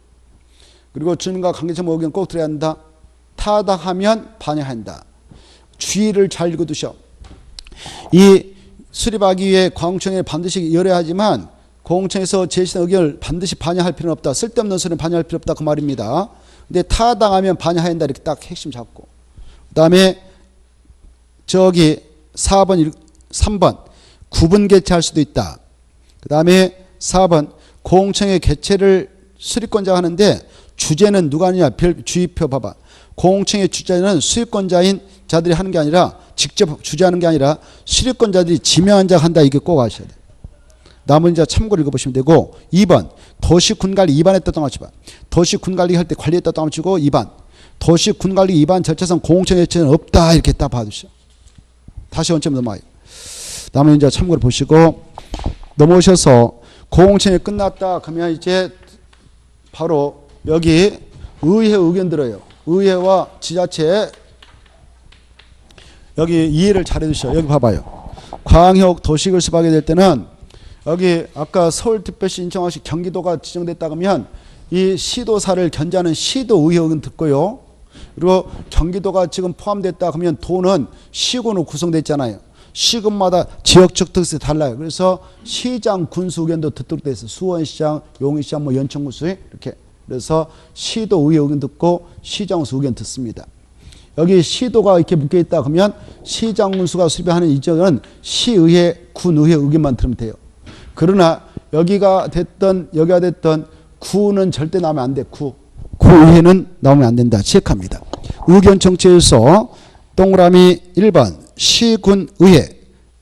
그리고 주민과 관계청 의견 꼭 들어야 한다. 타당하면 반영한다. 주의를 잘 읽어두셔. 이 수립하기 위해 공청회를 반드시 열어야 하지만 공청회에서 제시된 의견을 반드시 반영할 필요는 없다. 쓸데없는 소리는 반영할 필요 없다. 그 말입니다. 근데 타당하면 반영해야 한다. 이렇게 딱 핵심 잡고. 그 다음에 저기 3번 구분 개최할 수도 있다. 그 다음에 4번 공청회 개최를 수립권자가 하는데 주제는 누가 하느냐. 주의표 봐봐. 공청회 주제는 수립권자인 자들이 하는 게 아니라 직접 주재하는 게 아니라 수립권자들이 지명한 자가 한다. 이게 꼭 아셔야 돼요. 나머지 이제 참고로 읽어보시면 되고 2번 도시군관리 2반에 따뜻한 맞춰봐. 도시군관리 할 때 관리에 따뜻한 맞추고 2반 도시군관리 2반 절차상 공청회 개최는 없다. 이렇게 딱 봐두시오. 다시 원점 넘어가요. 나머지 이제 참고로 보시고 넘어오셔서 공청회 끝났다. 그러면 이제 바로 여기 의회 의견 들어요. 의회와 지자체 여기 이해를 잘 해주셔. 여기 봐봐요. 광역 도시계획을 수립하게 될 때는 여기 아까 서울특별시 인천광역시 경기도가 지정됐다 그러면 이 시도사를 견제하는 시도의회 의견 듣고요. 그리고 경기도가 지금 포함됐다 그러면 도는 시군으로 구성됐잖아요. 시군마다 지역적 특성이 달라요. 그래서 시장 군수 의견도 듣도록 돼 있어요. 수원시장, 용인시장, 뭐 연천군수 이렇게. 그래서 시도의회 의견 듣고 시장군수 의견 듣습니다. 여기 시도가 이렇게 묶여있다 그러면 시장군수가 수립하는 이 지역은 시의회, 군의회 의견만 들으면 돼요. 그러나 여기가 됐던 구는 절대 나오면 안 돼. 구의회는 나오면 안 된다. 체크합니다. 의견 정치에서 동그라미 1번 시군의회,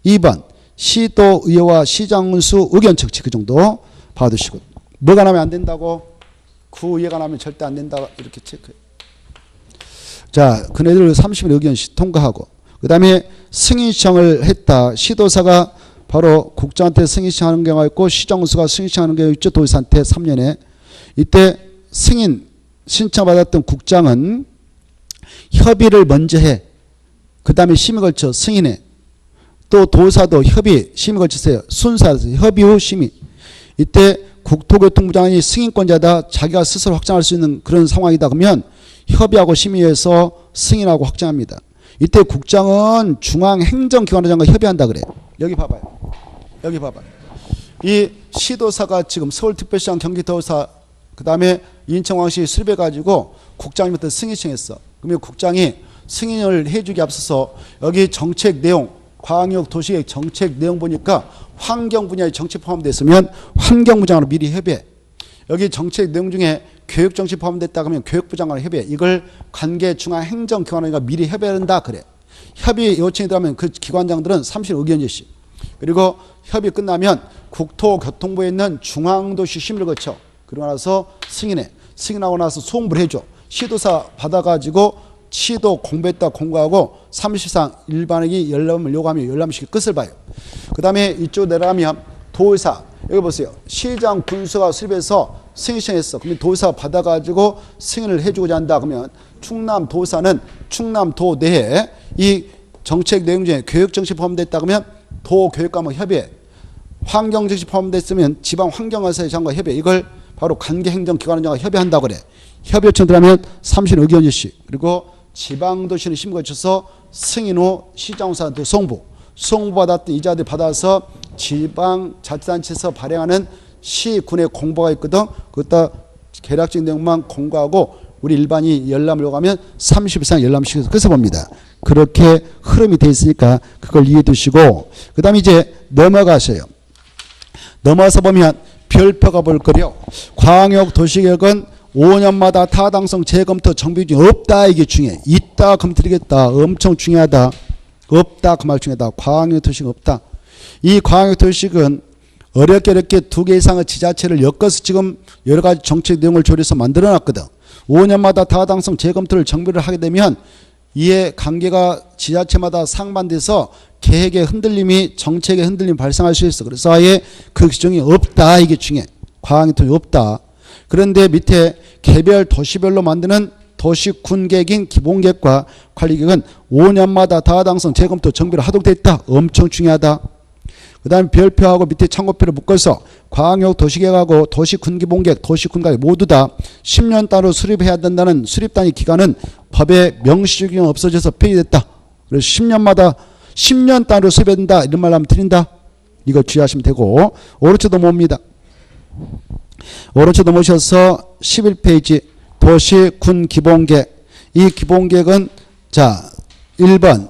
2번 시도의회와 시장군수 의견 정치 그 정도 봐두시고 뭐가 나오면 안 된다고? 구의회가 나오면 절대 안 된다. 이렇게 체크해요. 자, 그네들 30일 의견 통과하고 그 다음에 승인 신청을 했다. 시도사가 바로 국장한테 승인 신청하는 경우가 있고 시장군수가 승인 신청하는 경우가 있죠. 도지사한테 3년에. 이때 승인 신청받았던 국장은 협의를 먼저 해. 그 다음에 심의 걸쳐 승인해. 또 도사도 협의, 심의 걸치세요. 순서에서 협의 후 심의. 이때 국토교통부장이 승인권자다. 자기가 스스로 확정할 수 있는 그런 상황이다. 그러면 협의하고 심의해서 승인하고 확정합니다. 이때 국장은 중앙행정기관장과 협의한다 그래. 여기 봐봐요. 여기 봐봐요. 이 시도사가 지금 서울특별시장 경기도사 그 다음에 인천광역시 수립해가지고 국장님한테 승인 신청했어. 그러면 국장이 승인을 해주기 앞서서 여기 정책 내용 광역 도시계획 정책 내용 보니까 환경 분야의 정책 포함됐으면 환경부장으로 미리 협의해. 여기 정책 내용 중에 교육정책 포함됐다 그러면 교육부장과 협의해. 이걸 관계 중앙행정기관이니까 미리 협의한다 그래. 협의 요청이 들어가면 그 기관장들은 30일 의견 제시. 그리고 협의 끝나면 국토교통부에 있는 중앙도시 심의를 거쳐. 그러고 나서 승인해. 승인하고 나서 송부를 해줘. 시도사 받아가지고 시도 공부했다 공고하고 30상 일반에게 열람을 요구하면 열람시키 끝을 봐요. 그 다음에 이쪽 내려가면 도의사. 여기 보세요. 시장 군수가 수립해서 승인 신청했어. 그러면 도의사가 받아가지고 승인을 해주고자 한다. 그러면 충남도사는 충남도 내에 이 정책 내용 중에 교육정책 포함됐다 그러면 도교육감과 협의해. 환경정책 포함됐으면 지방환경관사의 장과 협의해. 이걸 바로 관계행정기관장과 협의한다고 그래. 협의 요청 들어가면 30일 의견 제시. 그리고 지방도시는 심의 거쳐서 승인 후 시장사한테 송부받았던 이자들 받아서 지방자치단체에서 발행하는 시군의 공보가 있거든. 그것다 계략적 내용만 공고하고 우리 일반이 열람을 요구하면 30 이상 열람시켜서 그래서 봅니다. 그렇게 흐름이 돼 있으니까 그걸 이해해 두시고 그 다음에 이제 넘어가세요. 넘어서 보면 별표가 볼 거요. 광역 도시계획은 5년마다 타당성 재검토 정비 중에 없다. 이게 중요해. 있다 그럼 드리겠다. 엄청 중요하다. 없다 그 말 중요하다. 광역 도시계획 없다. 이 광역 도시계획은 어렵게 두 개 이상의 지자체를 엮어서 지금 여러 가지 정책 내용을 조리해서 만들어 놨거든. 5년마다 타당성 재검토를 정비를 하게 되면 이에 관계가 지자체마다 상반돼서 계획의 흔들림이 정책의 흔들림이 발생할 수 있어. 그래서 아예 그 규정이 없다. 이게 중요해. 광역 도시 없다. 그런데 밑에 개별 도시별로 만드는 도시군계획인 기본계획과 관리계획은 5년마다 타당성 재검토 정비를 하도록 돼 있다. 엄청 중요하다. 그 다음에 별표하고 밑에 참고표를 묶어서 광역 도시계획하고 도시군기본계획, 도시군계획 모두 다 10년 단위로 수립해야 된다는 수립단위 기간은 법에 명시적인 없어져서 폐기됐다. 그래서 10년마다 10년 단위로 수립해야 된다. 이런 말 하면 드린다. 이거 주의하시면 되고 오른쪽도 봅니다. 오른쪽 넘으셔서 11페이지 도시군기본계획. 이 기본계획은 자 1번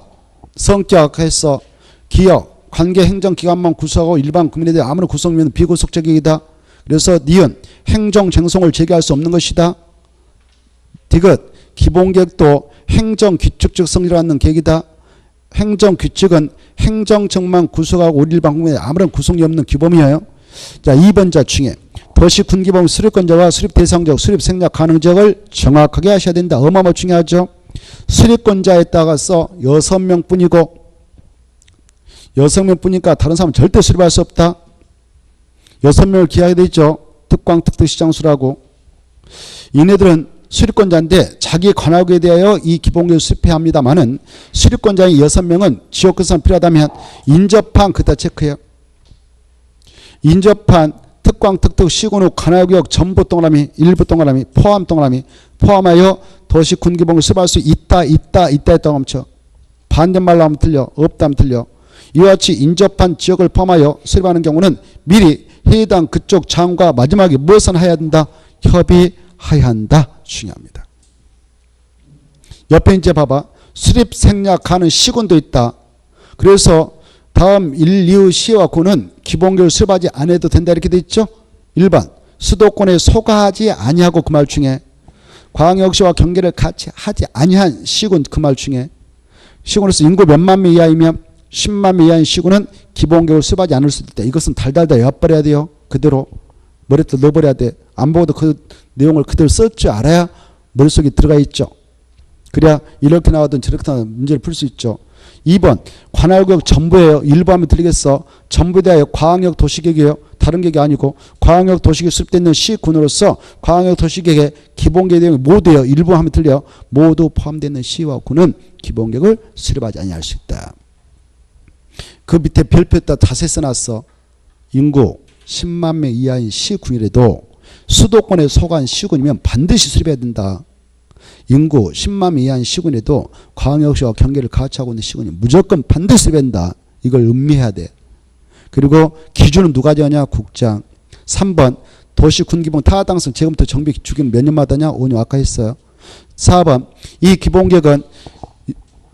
성격해서 기업 관계 행정기관만 구성하고 일반 국민에 대해 아무런 구성면 비구속적 계획이다. 그래서 니은 행정쟁송을 제기할 수 없는 것이다. 디귿 기본계획도 행정규칙적 성질을 갖는 계획이다. 행정규칙은 행정청만 구성하고 우리 일반 국민에 아무런 구성이 없는 규범이에요. 자 2번 자 중에 도시군기본 수립권자와 수립대상적, 수립생략 가능적을 정확하게 하셔야 된다. 어마어마 중요하죠. 수립권자에 따라서 6명 뿐이고 6명 뿐이니까 다른 사람은 절대 수립할 수 없다. 6명을 기하게 돼 있죠. 특광, 특특, 시장수라고. 이네들은 수립권자인데 자기 관할구에 대하여 이 기본계획을 수립해야 합니다만은 수립권자인 6명은 지역구상 필요하다면 인접한 그다 체크해요. 인접한 특광, 특특, 시군 후 관할구역 전부 동그라미, 일부 동그라미, 포함 동그라미 포함하여 도시군기본을 수립할 수 있다 했다고 하면 반대말로 하면 틀려. 없다 하면 틀려. 이와 같이 인접한 지역을 포함하여 수립하는 경우는 미리 해당 그쪽 장과 마지막에 무엇을 해야 된다? 협의해야 한다. 중요합니다. 옆에 이제 봐봐. 수립 생략하는 시군도 있다. 그래서 다음 1, 2, 시와 구는 기본계획을 수립하지 않아도 된다 이렇게 돼 있죠. 1번 수도권에 소가하지 아니하고 그 말 중에 광역시와 경계를 같이 하지 아니한 시군 그 말 중에 시군으로서 인구 몇만 명 이하이면 10만 명 이하인 시군은 기본계획을 수립하지 않을 수 있다. 이것은 달달달 엿버려야 돼요. 그대로 머리에 넣어버려야 돼. 안 보고도 그 내용을 그대로 쓸 줄 알아야 머릿속에 들어가 있죠. 그래야 이렇게 나와든 저렇게 나와든 문제를 풀 수 있죠. 2번 관할구역 전부예요. 일부 하면 들리겠어. 전부에 대하여 광역 도시계획이에요. 다른 계획이 아니고 광역 도시계획 수립되어 있는 시군으로서 광역 도시계획의 기본계획 내용이 모두예요. 일부 하면 틀려. 모두 포함되어 있는 시와 구는 기본계획을 수립하지 아니할 수 있다. 그 밑에 별표에다 자세히 써놨어. 인구 10만 명 이하인 시군이라도 수도권에 속한 시군이면 반드시 수립해야 된다. 인구 10만 명 이하인 시군에도 광역시와 경계를 같이 하고 있는 시군이 무조건 반드시 수립해야 된다. 이걸 음미해야 돼. 그리고 기준은 누가 정하냐? 국장. 3번 도시군기본 타당성 재검토 정비 주기는 몇 년마다냐? 5년 아까 했어요. 4번 이 기본계획은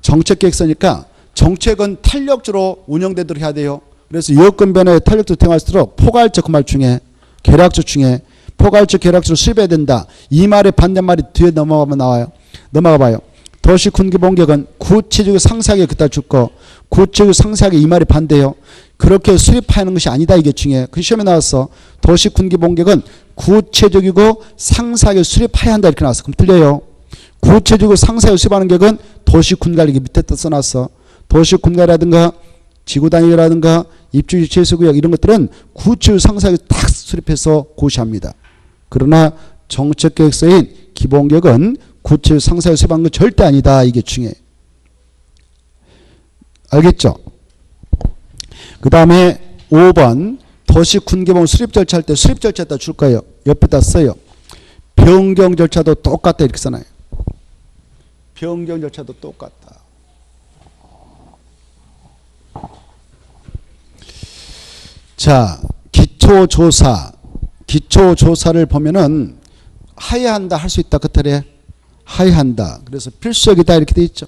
정책계획서니까 정책은 탄력적으로 운영되도록 해야 돼요. 그래서 여건 변화에 탄력적으로 대응할수록 포괄적 그 말 중에 계략적 중에 포괄적 계략적으로 수립해야 된다. 이 말의 반대말이 뒤에 넘어가면 나와요. 넘어가 봐요. 도시군기본계획은 구체적으로 상세하게 그따 줄 거. 구체적으로 상세하게 이 말이 반대예요. 그렇게 수립하는 것이 아니다. 이게 중요해. 그 시험에 나왔어. 도시군기본계획은 구체적이고 상세하게 수립해야 한다. 이렇게 나왔어. 그럼 틀려요. 구체적으로 상세하게 수립하는 계획은 도시군관리 밑에 써놨어. 도시군관리라든가 지구단위라든가 입주지 최소구역 이런 것들은 구체적으로 상세하게 딱 수립해서 고시합니다. 그러나 정책계획서인 기본계획은 구체적으로 상세하게 수립한 건 절대 아니다. 이게 중요해. 알겠죠? 그 다음에 5번 도시군기본 수립 절차할 때 수립 절차에다 줄 거예요. 옆에다 써요. 변경 절차도 똑같다 이렇게 써놔요. 변경 절차도 똑같다. 자, 기초조사를 보면은 하야 한다 할 수 있다. 그때래 하야한다. 그래서 필수적이다 이렇게 돼 있죠.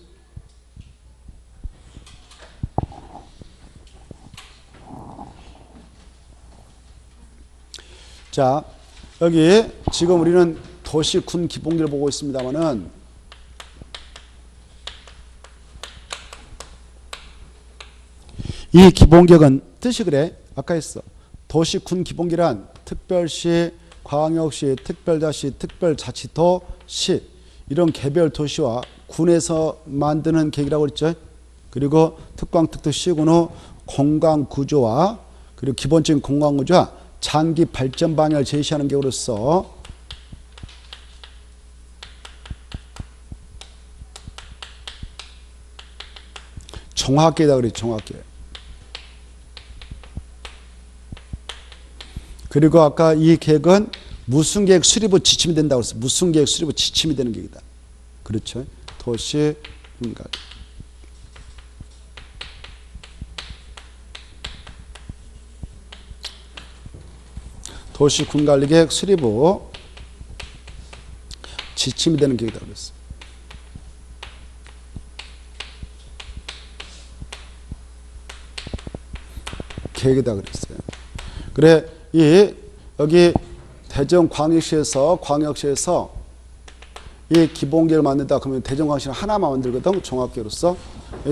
자, 여기 지금 우리는 도시 군 기본계를 보고 있습니다만은 이 기본계는 뜻이 그래. 아까 했어. 도시 군 기본계란 특별시, 광역시, 특별자치, 특별자치도, 시 이런 개별 도시와 군에서 만드는 계획이라고 그랬죠. 그리고 특광특특 시군의 공간 구조와 그리고 기본적인 공간 구조와 장기 발전 방향을 제시하는 계획으로서 종합계획이다 그랬죠. 종합계획. 그리고 아까 이 계획은 무슨 계획 수립의 지침이 된다고 했어요. 무슨 계획 수립의 지침이 되는 계획이다. 그렇죠. 도시 분갈. 도시 군관리계획 수립의 지침이 되는 계획이라고 그랬어요. 계획이다 그랬어요. 그래 이 여기 대전광역시에서 이 기본계획을 만든다 그러면 대전광역시는 하나만 만들거든. 종합계획으로서.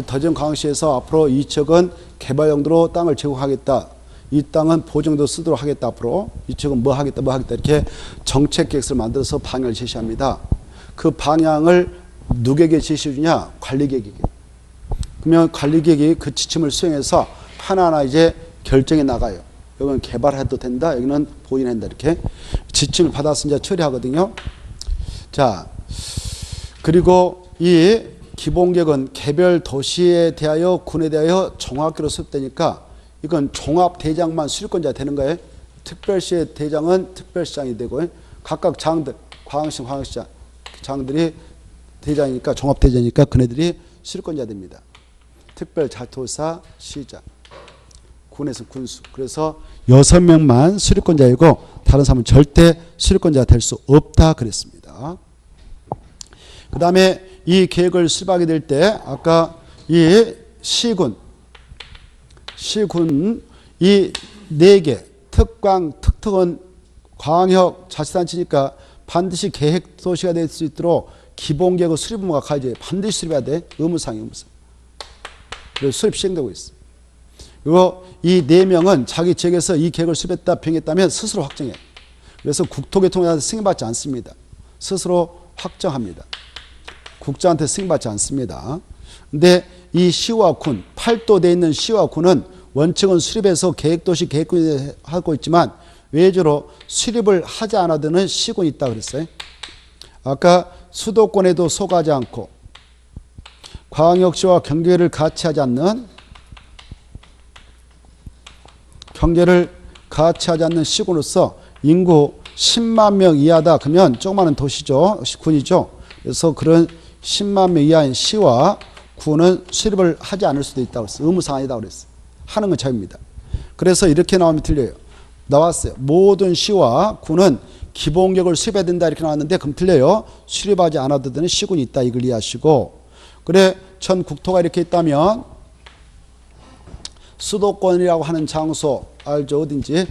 대전광역시에서 앞으로 이 지역은 개발 용도로 땅을 제공하겠다. 이 땅은 보정도 쓰도록 하겠다. 앞으로 이 지역은 뭐 하겠다 이렇게 정책계획서를 만들어서 방향을 제시합니다. 그 방향을 누구에게 제시해 주냐? 관리계획에게. 그러면 관리계획이 그 지침을 수행해서 하나하나 이제 결정해 나가요. 여기는 개발해도 된다. 여기는 보존한다. 이렇게 지침을 받아서 이제 처리하거든요. 자, 그리고 이 기본계획은 개별 도시에 대하여 군에 대하여 종합계획으로 수립되니까 이건 종합대장만 수립권자가 되는 거예요. 특별시의 대장은 특별시장이 되고 각각 장들, 광역시, 광역시장 장들이 대장이니까 종합대장이니까 그네들이 수립권자 됩니다. 특별자치도사, 시장, 군에서 군수. 그래서 6명만 수립권자이고 다른 사람은 절대 수립권자가 될 수 없다 그랬습니다. 그 다음에 이 계획을 수립하게 될 때 아까 이 시군 이 4개 특광, 특특은 광역 자치단체니까 반드시 계획도시가 될 수 있도록 기본계획 수립 의무가 가야죠. 반드시 수립해야 돼. 의무상이에요. 의무상. 그래서 수립 시행되고 있어요. 그리고 이 4명은 자기 지역에서 이 계획을 수립했다, 병했다면 스스로 확정해요. 그래서 국토교통부한테 승인받지 않습니다. 스스로 확정합니다. 국장한테 승인받지 않습니다. 근데 이 시와 군, 8도 되어 있는 시와 군은 원칙은 수립해서 계획도시 계획군이 하고 있지만 외주로 수립을 하지 않아도는 시군이 있다고 그랬어요. 아까 수도권에도 속하지 않고 광역시와 경계를 같이 하지 않는 시군으로서 인구 10만 명 이하다 그러면 조그마한 도시죠. 군이죠. 그래서 그런 10만 명 이하인 시와 군은 수립을 하지 않을 수도 있다고 그랬어요. 의무사항이라고 그랬어요. 하는 건 자유입니다. 그래서 이렇게 나오면 틀려요. 나왔어요. 모든 시와 군은 기본계획을 수립해야 된다 이렇게 나왔는데 그럼 틀려요. 수립하지 않아도 되는 시군이 있다 이걸 이해하시고 그래 전 국토가 이렇게 있다면 수도권이라고 하는 장소 알죠? 어딘지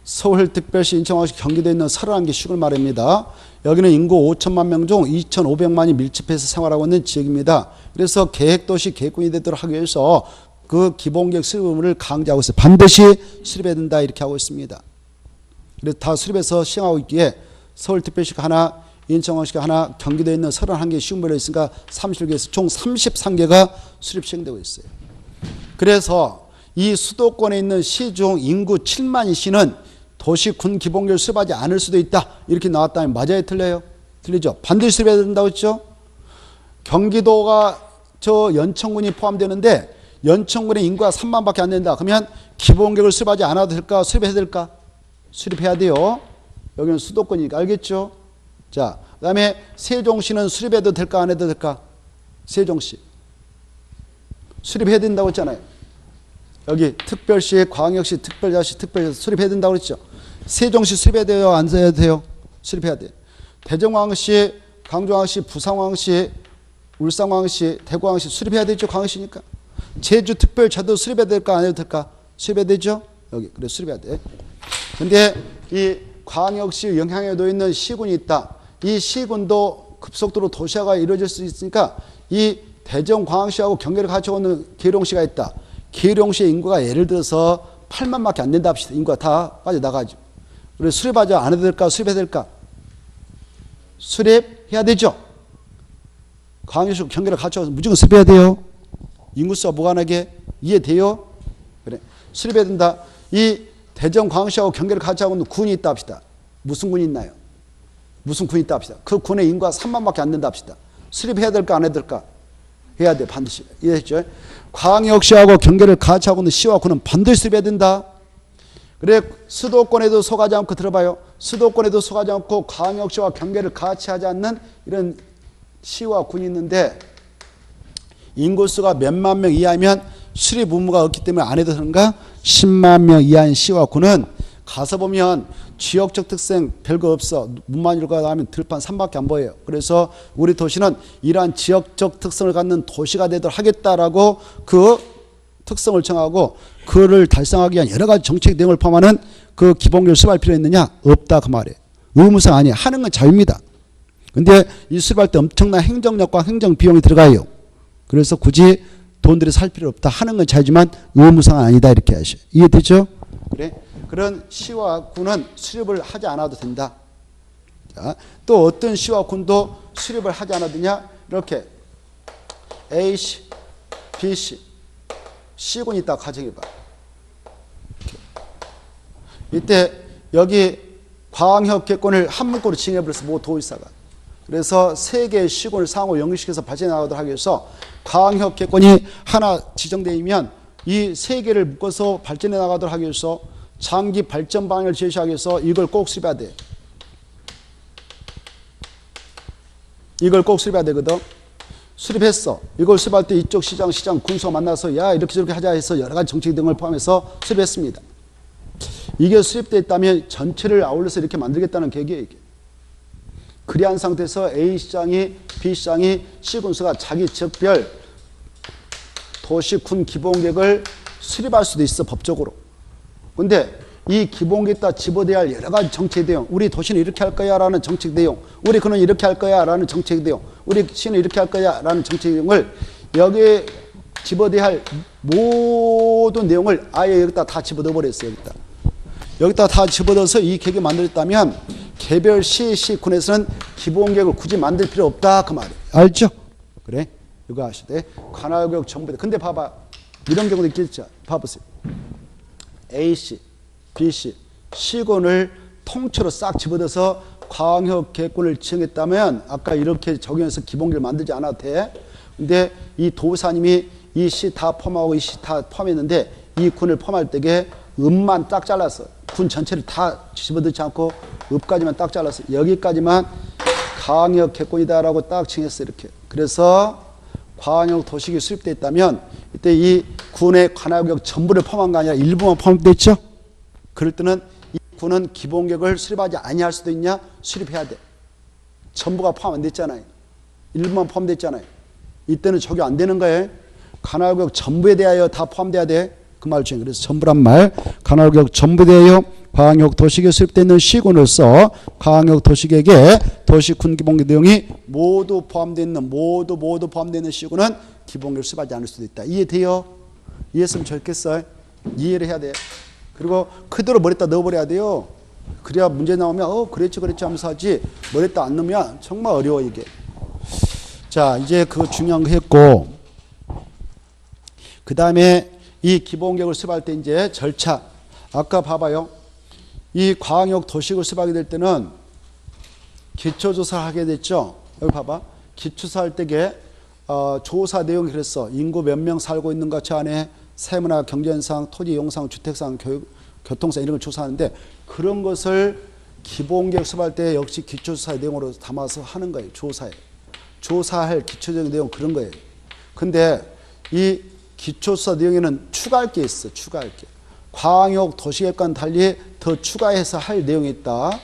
서울특별시, 인천광역시, 경기도에 있는 31개 시군을 말합니다. 여기는 인구 5천만 명 중 2,500만이 밀집해서 생활하고 있는 지역입니다. 그래서 계획도시 계획군이 되도록 하기 위해서 그 기본계획 수립 의무를 강조하고 있어요. 반드시 수립해야 된다 이렇게 하고 있습니다. 그래서 다 수립해서 시행하고 있기에 서울특별시가 하나, 인천광역시가 하나, 경기도에 있는 31개 시군별로 있으니까 30개에서 총 33개가 수립 시행되고 있어요. 그래서 이 수도권에 있는 시 중 인구 7만이 시는 도시 군 기본계획을 수립하지 않을 수도 있다 이렇게 나왔다면 맞아요 틀려요? 틀리죠. 반드시 수립해야 된다고 했죠. 경기도가 저 연천군이 포함되는데 연천군의 인구가 3만밖에 안 된다. 그러면 기본계획을 수립하지 않아도 될까? 수립해야 될까? 수립해야 돼요. 여기는 수도권이니까 알겠죠? 자, 그 다음에 세종시는 수립해도 될까? 안 해도 될까? 세종시 수립해야 된다고 했잖아요. 여기 특별시, 광역시, 특별자치, 특별시 수립해야 된다고 그랬죠. 세종시 수립해야 돼요? 안 해야 돼요? 수립해야 돼요. 대전광역시 광주광역시, 부산광역시, 울산광역시, 대구광역시 수립해야 되죠. 광역시니까. 제주특별자도 수립해야 될까 안 해도 될까? 수립해야 되죠. 여기 그래 수립해야 돼. 근데 이 광역시 영향에도 있는 시군이 있다. 이 시군도 급속도로 도시화가 이루어질 수 있으니까 이 대전광역시하고 경계를 갖춰오는 계룡시가 있다. 계룡시의 인구가 예를 들어서 8만밖에 안 된다 합시다. 인구가 다 빠져나가죠. 그래서 수립하자 안 해도 될까? 수립해야 될까? 수립해야 되죠. 광역시 경계를 갖춰서 무조건 수립해야 돼요. 인구수와 무관하게 이해돼요? 그래 수립해야 된다. 이 대전광역시하고 경계를 갖춰하고 있는 군이 있다 합시다. 무슨 군이 있나요? 무슨 군이 있다 합시다. 그 군의 인구가 3만밖에 안 된다 합시다. 수립해야 될까 안 해야 될까? 해야 돼. 반드시. 이해했죠? 광역시하고 경계를 같이하고 있는 시와 군은 반드시 수립해야 된다. 그래 수도권에도 속하지 않고 들어봐요. 수도권에도 속하지 않고 광역시와 경계를 같이 하지 않는 이런 시와 군이 있는데 인구수가 몇만 명 이하면 수립 의무가 없기 때문에 안 해도 되는가? 10만 명 이하인 시와 군은 가서 보면 지역적 특성 별거 없어. 문만일과 하면 들판 산밖에 안 보여요. 그래서 우리 도시는 이러한 지역적 특성을 갖는 도시가 되도록 하겠다라고 그 특성을 정하고 그를 달성하기 위한 여러 가지 정책 내용을 포함하는 그 기본교육을 수립할 필요 있느냐? 없다 그 말이에요. 의무상 아니에요. 하는 건 자유입니다. 근데 이 수립할 때 엄청난 행정력과 행정 비용이 들어가요. 그래서 굳이 돈들이 살 필요 없다. 하는 건 자유지만 의무상은 아니다. 이렇게 하셔요. 이해되죠? 그래? 그런 시와 군은 수립을 하지 않아도 된다. 자, 또 어떤 시와 군도 수립을 하지 않아도 되냐? 이렇게 A시, B시, C군이 있다고 가정해봐. 이때 여기 광역계권을 한 문구로 칭해버렸어. 모 도의사가. 그래서 세 개의 시군을 상호 연결시켜서 발전해 나가도록 하기 위해서 광역계권이 하나 지정되면 이 세 개를 묶어서 발전해 나가도록 하기 위해서 장기 발전 방향을 제시하기 위해서 이걸 꼭 수립해야 돼. 이걸 꼭 수립해야 되거든. 수립했어. 이걸 수립할 때 이쪽 시장, 군수가 만나서 야 이렇게 저렇게 하자 해서 여러 가지 정책 등을 포함해서 수립했습니다. 이게 수립되어 있다면 전체를 아울러서 이렇게 만들겠다는 계획이에요. 이게. 그리한 상태에서 A시장이 B시장이 C군수가 자기 지역별 도시군 기본계획을 수립할 수도 있어 법적으로. 근데 이 기본계획에 따라 집어대야 할 여러 가지 정책 내용, 우리 도시는 이렇게 할 거야 라는 정책 내용, 우리 군은 이렇게 할 거야 라는 정책 내용, 우리 시는 이렇게 할 거야 라는 정책 내용을 여기에 집어대야 할 모든 내용을 아예 여기다 다 집어넣어 버렸어요. 여기다 다 집어넣어서 이 계획을 만들었다면 개별 시군에서는 기본계획을 굳이 만들 필요 없다 그 말이에요. 알죠? 그래? 이거 아시대? 관할구역 정부대. 근데 봐봐. 이런 경우도 있겠죠. 봐보세요. A시, B시, C군을 통째로 싹 집어넣어서 광역계획권을 지정했다면 아까 이렇게 적용해서 기본계획을 만들지 않아도 돼. 근데 이 도사님이 이 시 다 포함하고 이 시 다 포함했는데 이 군을 포함할 때에 읍만 딱 잘랐어. 군 전체를 다 집어넣지 않고 읍까지만 딱 잘랐어. 여기까지만 광역계획권이다라고 딱 칭했어. 이렇게. 그래서 광역도시계획이 수립되어 있다면 이때 이 군의 관할구역 전부를 포함한 게 아니라 일부만 포함되어 있죠. 그럴 때는 이 군은 기본계획을 수립하지 아니할 수도 있냐? 수립해야 돼. 전부가 포함 안 됐잖아요. 일부만 포함됐잖아요. 이때는 적용 안 되는 거예요. 관할구역 전부에 대하여 다 포함돼야 돼. 그 말 중에 그래서 전부란 말, 관할구역 전부에 대하여 광역도시계획 수립되어 있는 시군으로서 광역도시계획에 도시군 기본계획 내용이 모두 포함되어 있는 모두 포함되어 있는 시군은 기본계획을 수립하지 않을 수도 있다. 이해돼요? 이해했으면 좋겠어요? 이해를 해야 돼. 그리고 그대로 머리에다 넣어버려야 돼요. 그래야 문제 나오면 그랬지 하면서 하지 머리에다 안 넣으면 정말 어려워 이게. 자 이제 그거 중요한 거 했고 그 다음에 이 기본계획을 수립할 때 이제 절차 아까 봐봐요. 이 광역도시계획을 수립하게 될 때는 기초조사를 하게 됐죠. 여기 봐봐. 기초조사할 때에 조사 내용이 그랬어. 인구 몇 명 살고 있는가 저 안에 세문화 경제현상 토지 이용상 주택상 교통상 이런 걸 조사하는데 그런 것을 기본계획 수립할 때 역시 기초조사 내용으로 담아서 하는 거예요. 조사할 기초적인 내용 그런 거예요. 근데 이 기초조사 내용에는 추가할 게 있어. 추가할 게. 광역도시계획과는 달리 더 추가해서 할 내용이 있다.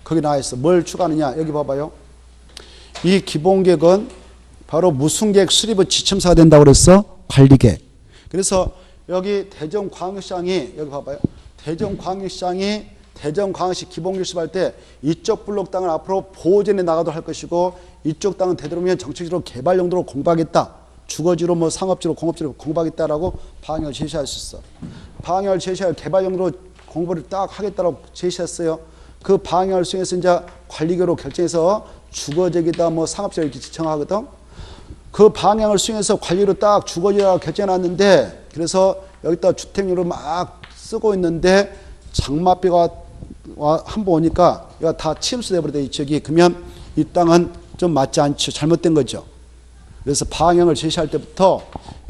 거기 나와 있어. 뭘 추가하느냐. 여기 봐봐요. 이 기본계획은 바로 무슨 계획 수립의 지침서가 된다고 그랬어? 관리계획. 그래서 여기 대전광역시장이 여기 봐봐요. 대전광역시 기본계획 수립할 때 이쪽 블록 땅을 앞으로 보호전에 나가도록 할 것이고 이쪽 땅은 되도록이면 정책적으로 개발 용도로 공부하겠다. 주거지로 뭐 상업지로 공업지로 공부하겠다라고 방향을 제시할 수 있어. 방향을 제시할 개발 용도로 공부를 딱 하겠다라고 제시했어요. 그 방향을 수행해서 이제 관리계획으로 결정해서 주거지이다 뭐 상업지 이렇게 지정하거든. 그 방향을 수행해서 관리로 딱 주거지라고 결정해놨는데 그래서 여기다 주택용으로 막 쓰고 있는데 장맛비가 한번 오니까 이거 다 침수돼 버려요. 이 지역이. 그러면 이 땅은 좀 맞지 않죠. 잘못된 거죠. 그래서 방향을 제시할 때부터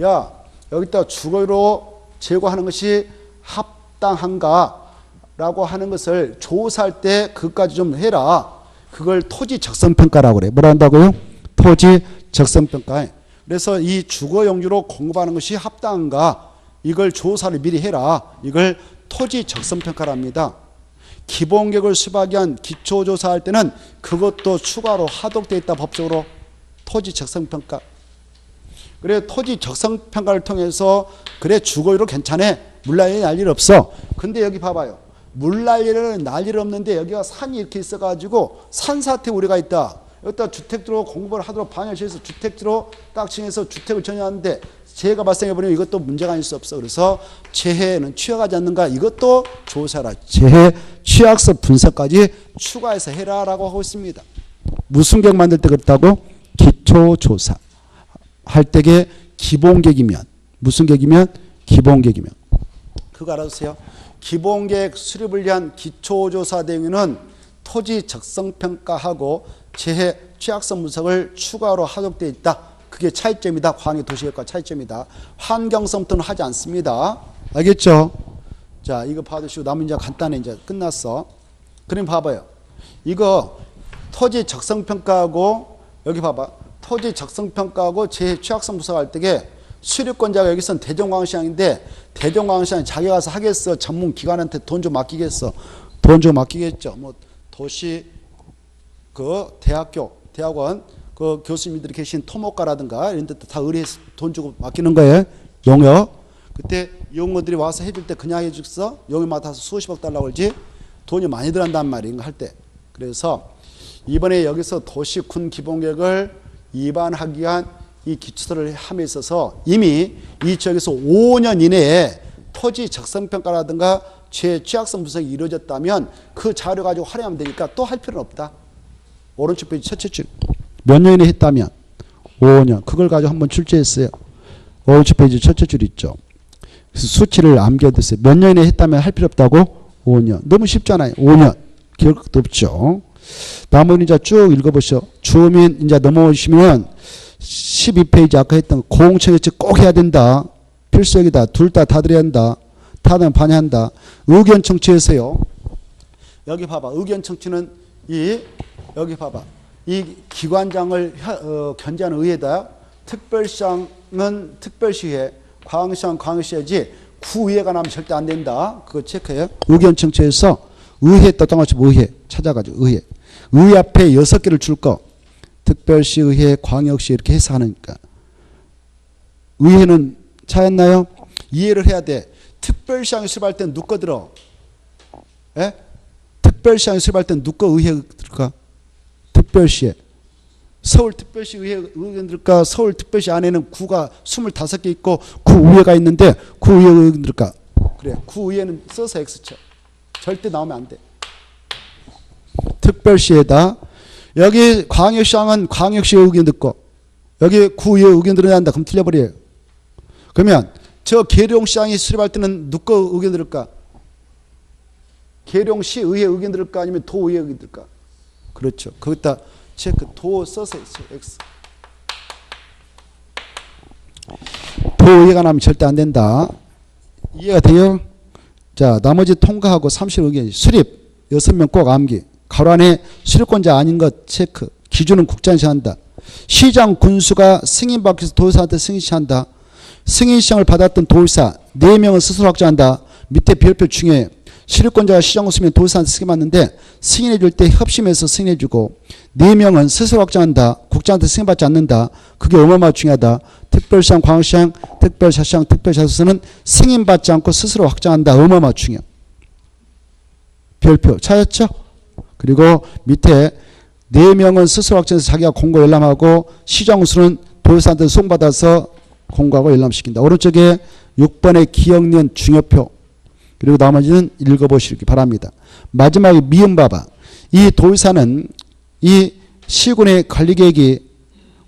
야 여기다 주거로 제고하는 것이 합당한가라고 하는 것을 조사할 때 그것까지 좀 해라. 그걸 토지 적성평가라고 그래. 뭐라 한다고요? 토지 적성평가. 그래서 이 주거용지로 공급하는 것이 합당한가 이걸 조사를 미리 해라. 이걸 토지 적성평가랍니다. 기본계획을 수립하기 위한 기초조사할 때는 그것도 추가로 하도되어 있다. 법적으로 토지 적성평가. 그래 토지 적성평가를 통해서 그래 주거용지로 괜찮아. 물난리 날 일 없어. 근데 여기 봐봐요. 물난리는 날 일 없는데 여기가 산이 이렇게 있어가지고 산사태 우려가 있다. 여기다 주택지로 공급을 하도록 방향을 제시해서 주택지로 딱 정해서 주택을 전환하는데 재해가 발생해버리면 이것도 문제가 아닐 수 없어. 그래서 재해는 취약하지 않는가 이것도 조사라. 재해 취약성 분석까지 추가해서 해라라고 하고 있습니다. 무슨 계획 만들 때 그렇다고? 기초조사 할 때게 기본계획이면 무슨 계획이면? 기본계획이면 그거 알아두세요. 기본계획 수립을 위한 기초조사 대응은 토지 적성평가하고 재해 취약성 분석을 추가로 하도되어 있다. 그게 차이점이다. 광역 도시계획과 차이점이다. 환경성부터는 하지 않습니다. 알겠죠? 자, 이거 봐두시고 남은 이제 간단해. 이제 끝났어. 그럼 봐봐요. 이거 토지 적성평가하고 여기 봐봐. 토지 적성평가하고 재해 취약성 분석할 때게 수립권자가 여기선 대전광역시장인데 대전광역시장이 자기 가서 하겠어? 전문 기관한테 돈 좀 맡기겠어? 돈 좀 맡기겠죠. 뭐 도시 그 대학원 그 교수님들이 계신 토목과라든가 이런 데 다 의뢰해서 돈 주고 맡기는 거예요. 용역. 그때 용어들이 와서 해줄 때 그냥 해줬어? 용역 맡아서 수십억 달라고 그러지? 돈이 많이 들어간단 말이에요. 할 때. 그래서 이번에 여기서 도시군 기본계획을 입안하기 위한 이 기초를 함에 있어서 이미 이 지역에서 5년 이내에 토지 적성평가라든가 취약성 분석이 이루어졌다면 그 자료 가지고 활용하면 되니까 또 할 필요는 없다. 오른쪽 페이지 첫째 줄. 몇 년에 했다면? 5년. 그걸 가지고 한번 출제했어요. 오른쪽 페이지 첫째 줄 있죠. 그래서 수치를 암겨두세요. 몇 년에 했다면 할 필요 없다고? 5년. 너무 쉽잖아요. 5년. 기억도 없죠. 다음은 이제 쭉 읽어보시오. 주민 이제 넘어오시면 12페이지 아까 했던 공청회치 꼭 해야 된다. 필수적이다. 둘 다 들어야 한다. 타당 반영한다. 의견 청취해서요. 여기 봐봐. 의견 청취는 여기 봐봐. 이 기관장을 견제하는 의회다. 특별시장은 특별시회, 광역시장 광역시회지 구의회가 나면 절대 안 된다. 그거 체크해요. 의견 청취해서 의회 떠당하시 의회 찾아가지고 의회 앞에 6개를 줄 거. 특별시, 의회, 광역시 이렇게 해서 하니까. 의회는 차였나요? 이해를 해야 돼. 특별시장에 수립할 때는 누가 들어? 예? 특별시장에 수립할 때는 누가 의회 들까? 특별시에. 서울특별시 의회 의견 들까? 서울특별시 안에는 구가 25개 있고 구의회가 있는데 구의회 의견 들까? 그래. 구의회는 써서 X쳐. 절대 나오면 안 돼. 특별시에다. 여기 광역시장은 광역시 의견 듣고 여기 구의회 의견 들어야 한다. 그럼 틀려버려요. 그러면 저 계룡시장이 수립할 때는 누가 의견 들을까? 계룡시 의회 의견 들을까? 아니면 도의회 의견 들을까? 그렇죠. 거기다 체크 도 써서 있어요. X. 도의회가 나면 절대 안 된다. 이해가 돼요? 자, 나머지 통과하고 30 의견 수립 6명 꼭 암기. 가로 안에 수립권자 아닌 것 체크. 기준은 국장시 한다. 시장 군수가 승인받기 위해서 도의사한테 승인시한다. 승인시장을 받았던 도의사 4명은 스스로 확정한다. 밑에 별표 중에 시류권자가 시정 우수면 도지사한테 승인받는데 승인해 줄 때 협심해서 승인해 주고 4명은 스스로 확정한다. 국장한테 승인받지 않는다. 그게 어마어마하게 중요하다. 특별시장, 광역시장, 특별시장, 특별시장에서는 승인받지 않고 스스로 확정한다. 어마어마하게 중요해. 별표 찾았죠? 그리고 밑에 4명은 스스로 확정해서 자기가 공고 열람하고 시정 우수는 도지사한테 송받아서 공고하고 열람시킨다. 오른쪽에 6번의 기억년 중요표 그리고 나머지는 읽어보시기 바랍니다. 마지막에 미음 봐봐. 이 도지사는 이 시군의 관리계획이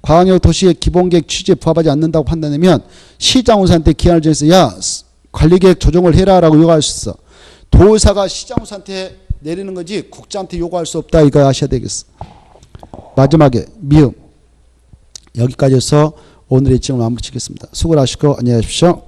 광역도시의 기본계획 취지에 부합하지 않는다고 판단하면 시장우수한테 기한을 정해서 야 관리계획 조정을 해라 라고 요구할 수 있어. 도지사가 시장우수한테 내리는 거지 국장한테 요구할 수 없다 이거 아셔야 되겠어. 마지막에 미음 여기까지 해서 오늘의 질문 마무리 짓겠습니다. 수고를 하시고 안녕히 가십시오.